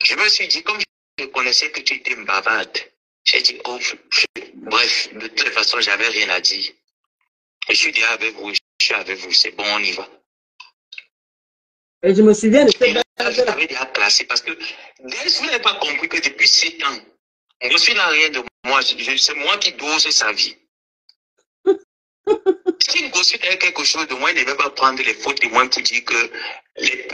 Speaker 3: Je me suis dit, comme je connaissais que tu étais une bavarde, j'ai dit, oh, bref, de toute façon, j'avais rien à dire. Je suis déjà avec vous, je suis avec vous, c'est bon, on y va.
Speaker 1: Et je me souviens de cette
Speaker 3: je t'avais déjà classé parce que je n'avais pas compris que depuis 7 ans, je suis là rien de moi, c'est moi qui dose sa vie. Si une gosse avait quelque chose de moi, il ne devait pas prendre les faux témoins pour dire que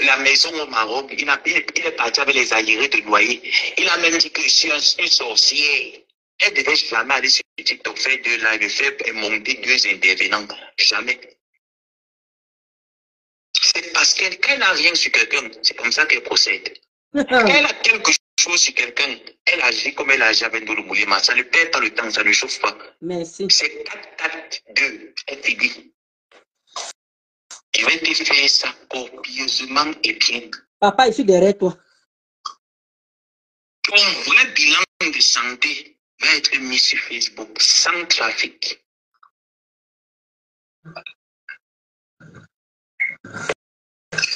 Speaker 3: la maison au Maroc, il est parti avec les arriérés de loyer. Il a même dit que je suis une sorcière. Elle ne devait jamais aller sur TikTok faire 2 lives, faire monter 2 intervenants. Jamais. C'est parce qu'elle n'a rien sur quelqu'un. C'est comme ça qu'elle procède. Quand elle a quelque chose sur quelqu'un, elle agit comme elle agit avec Ndolo Moulema. Ça ne perd pas le temps, ça ne chauffe pas.
Speaker 1: Merci.
Speaker 3: C'est 4-4-2. Elle te dit. Je vais te faire ça copieusement et bien.
Speaker 1: Papa, je suis derrière toi.
Speaker 3: Ton vrai bilan de santé va être mis sur Facebook sans trafic.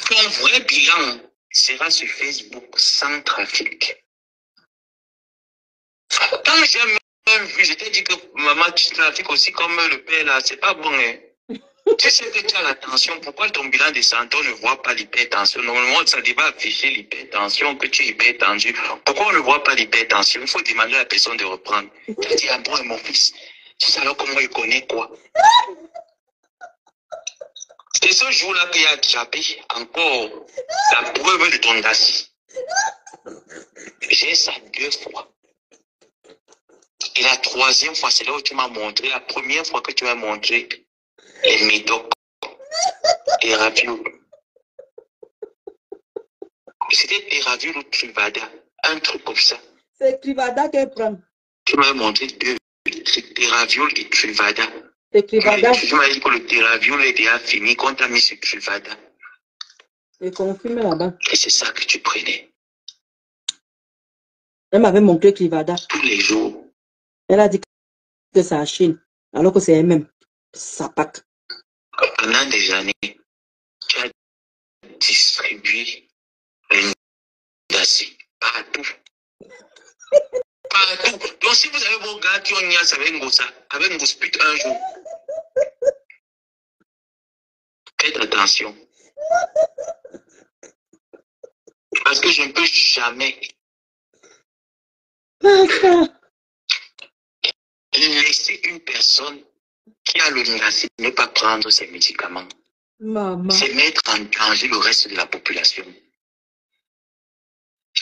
Speaker 3: Ton vrai bilan sera sur Facebook sans trafic. Quand j'ai même vu, je t'ai dit que maman, tu trafiques aussi comme le père là, c'est pas bon. Hein? Tu sais que tu as la tension, pourquoi ton bilan de santé, on ne voit pas l'hypertension? Normalement, ça devait afficher l'hypertension, que tu es hypertendu. Pourquoi on ne voit pas l'hypertension? Il faut demander à la personne de reprendre. Tu as dit, ah bon, mon fils, tu sais alors comment il connaît quoi? C'est ce jour-là qu'il a attrapé encore la preuve de ton daci. J'ai ça 2 fois. Et la 3e fois, c'est là où tu m'as montré, la première fois que tu m'as montré les médocs, les ravioles. C'était des ravioles ou Truvada, un truc comme ça.
Speaker 1: C'est Truvada qu'elle prend.
Speaker 3: Tu m'as montré 2 trucs, des ravioles et Truvada.
Speaker 1: C'est Truvada.
Speaker 3: Tu m'as dit que le raviole est déjà fini, qu'on t'a mis sur Truvada.
Speaker 1: C'est confirmé là-bas.
Speaker 3: Et c'est ça que tu prenais.
Speaker 1: Elle m'avait montré Truvada.
Speaker 3: Tous les jours.
Speaker 1: Elle a dit que c'est en Chine, alors que c'est elle-même. Sapac.
Speaker 3: Pendant des années, tu as distribué les Ndassi partout. Partout. Donc si vous avez vos gars qui ont niasse avec Ngosa, avec Ngosput un jour, faites attention. Parce que je ne peux jamais laisser une personne qui a le nacine ne pas prendre ses médicaments.
Speaker 1: Maman.
Speaker 3: C'est mettre en danger le reste de la population.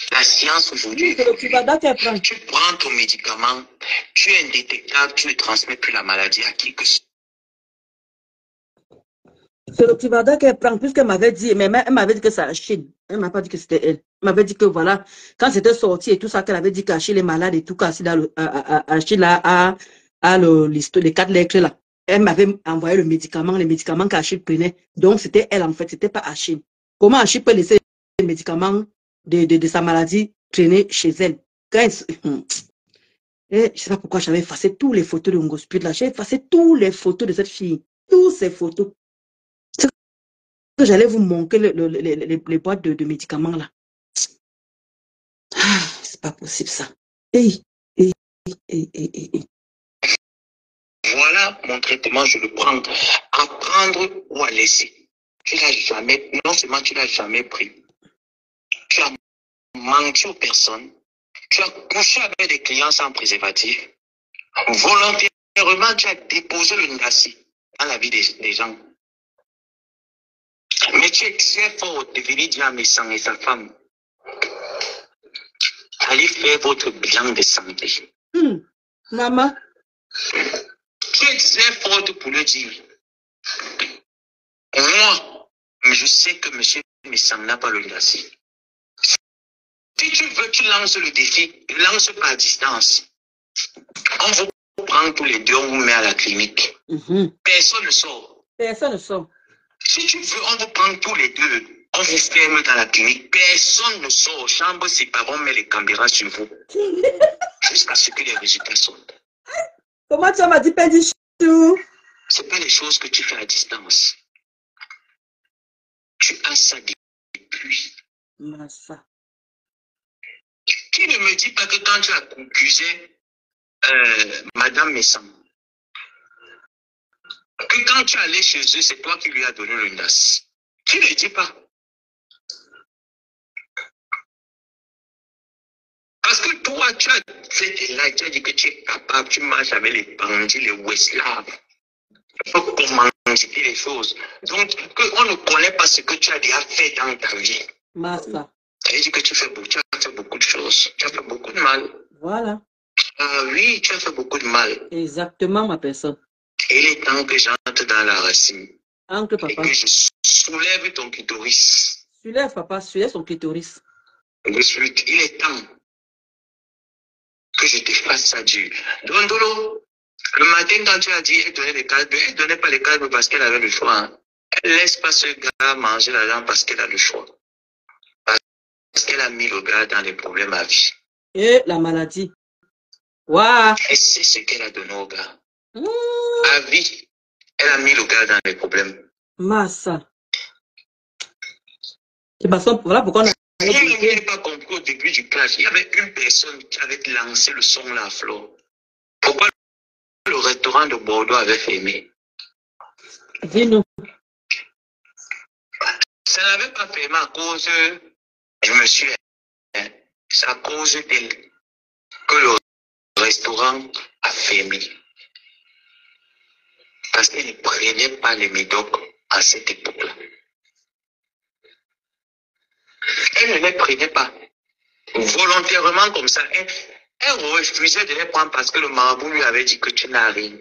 Speaker 3: La science aujourd'hui,
Speaker 1: C'est le Kivada qu'elle prend.
Speaker 3: tu prends ton médicament, tu es indétectable, tu ne transmets plus la maladie à qui que ce soit.
Speaker 1: C'est le Kivada qu'elle prend, puisqu'elle m'avait dit, mais elle m'avait dit que c'est Achille. Elle m'a pas dit que c'était elle. Elle m'avait dit que voilà, quand c'était sorti et tout ça, qu'elle avait dit qu'Achille est malade et tout, qu'Achille a les 4 lettres là. Elle m'avait envoyé le médicament, les médicaments qu'Achille prenait. Donc c'était elle en fait, c'était pas Achille. Comment Achille peut laisser les médicaments de sa maladie traîner chez elle? Quand et je sais pas pourquoi j'avais effacé toutes les photos de Ngospiot là. J'ai effacé toutes les photos de cette fille. Toutes ces photos. Que j'allais vous manquer les boîtes de médicaments là. Ah, c'est pas possible ça. Hey.
Speaker 3: Voilà mon traitement, je le prends. À prendre ou à laisser. Tu l'as jamais, non seulement tu l'as jamais pris. Tu as menti aux personnes. Tu as couché avec des clients sans préservatif. Volontairement, tu as déposé le nasi dans la vie des gens. Mais tu es très fort de venir dire à mes sangs et sa femme, allez faire votre bilan de santé.
Speaker 1: Maman.
Speaker 3: Tu es très forte pour le dire. Moi, je sais que monsieur Messang n'a pas le nasi. Si tu veux, tu lances le défi, lance pas à distance. On vous prend tous les deux, on vous met à la clinique. Personne ne sort.
Speaker 1: Personne ne sort.
Speaker 3: Si tu veux, on vous prend tous les deux. On vous ferme dans la clinique. Personne ne sort. Chambre séparée, on met les caméras sur vous. Jusqu'à ce que les résultats sortent.
Speaker 1: Comment tu m'as dit, Pédichou?
Speaker 3: Ce n'est pas les choses que tu fais à distance. Tu as ça depuis.
Speaker 1: Massa.
Speaker 3: Tu ne me dis pas que quand tu as accusé Madame Messang, que quand tu es allé chez eux, c'est toi qui lui as donné le NAS. Tu ne dis pas. Parce que toi, tu as fait des likes, tu as dit que tu es capable, tu marches avec les bandits, les Westlaves. Il faut commanditer les choses. Donc, on ne connaît pas ce que tu as déjà fait dans ta vie.
Speaker 1: Massa.
Speaker 3: Ça veut dire que tu as fait beaucoup de choses. Tu as fait beaucoup de mal.
Speaker 1: Voilà.
Speaker 3: Ah oui, tu as fait beaucoup de mal.
Speaker 1: Exactement, ma personne.
Speaker 3: Et il est temps que j'entre dans la racine.
Speaker 1: Entre papa.
Speaker 3: Et que je soulève ton clitoris.
Speaker 1: Soulève, papa, soulève son clitoris.
Speaker 3: De suite, il est temps que je te fasse ça dur. Dondolo, le matin, quand tu as dit, elle donnait les calmes, elle ne donnait pas les calmes parce qu'elle avait le choix. Hein. Elle ne laisse pas ce gars manger l'argent parce qu'elle a le choix. Parce qu'elle a mis le gars dans des problèmes à vie.
Speaker 1: Et la maladie. Waouh.
Speaker 3: Et c'est ce qu'elle a donné au gars. À vie, elle a mis le gars dans les problèmes.
Speaker 1: Massa. Voilà pourquoi on a...
Speaker 3: Vous n'avez pas compris au début du clash. Il y avait une personne qui avait lancé le son là à flot. Pourquoi le restaurant de Bordeaux avait fermé?
Speaker 1: Dis-nous.
Speaker 3: Ça n'avait pas fermé à cause du monsieur. C'est à cause d'elle que le restaurant a fermé. Parce qu'elle ne prenait pas les médocs à cette époque-là. Elle ne les prenait pas volontairement comme ça. Elle refusait de les prendre parce que le marabout lui avait dit que tu n'as rien.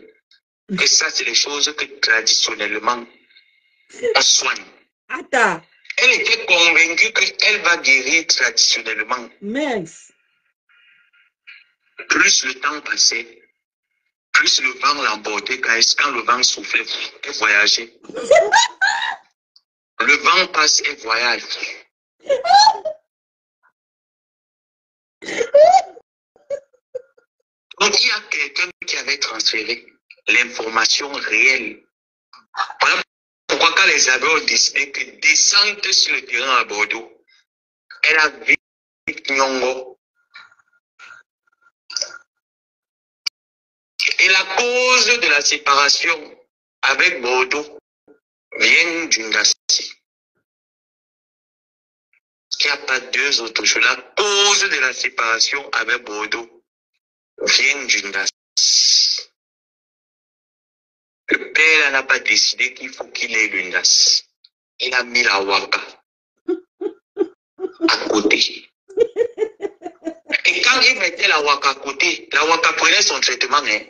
Speaker 3: Que ça, c'est les choses que traditionnellement on soigne.
Speaker 1: Attends.
Speaker 3: Elle était convaincue qu'elle va guérir traditionnellement.
Speaker 1: Mince.
Speaker 3: Plus le temps passait, plus le vent l'emportait. Quand le vent soufflait, elle voyageait. Le vent passe et voyage. Donc, il y a quelqu'un qui avait transféré l'information réelle. Voilà pourquoi quand les abeilles ont décidé que descendre sur le terrain à Bordeaux, elle a vu Nyongo. Et la cause de la séparation avec Bordeaux vient d'une Ngassi. n'y a pas deux autres choses. La cause de la séparation avec Bordeaux vient d'une NAS. Le père n'a pas décidé qu'il faut qu'il ait le NAS. Il a mis la Waka à côté. Et quand il mettait la Waka à côté, la Waka prenait son traitement. Hein.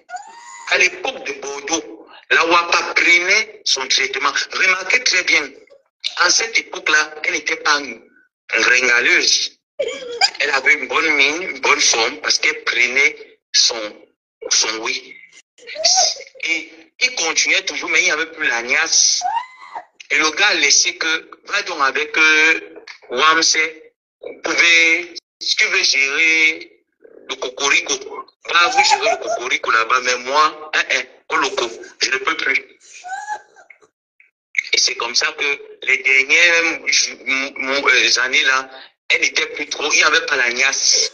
Speaker 3: À l'époque de Bordeaux, la Waka prenait son traitement. Remarquez très bien, en cette époque-là, elle n'était pas ringaleuse. Elle avait une bonne mine, une bonne forme, parce qu'elle prenait son oui. Et il continuait toujours, mais il n'y avait plus la niasse. Et le gars a laissé que, va donc avec Wamse, si tu veux gérer le cocorico, va vous gérer le cocorico là-bas, mais moi, au loco, je ne peux plus. Et c'est comme ça que les dernières années là, elle n'était plus trop, il n'y avait pas la niasse.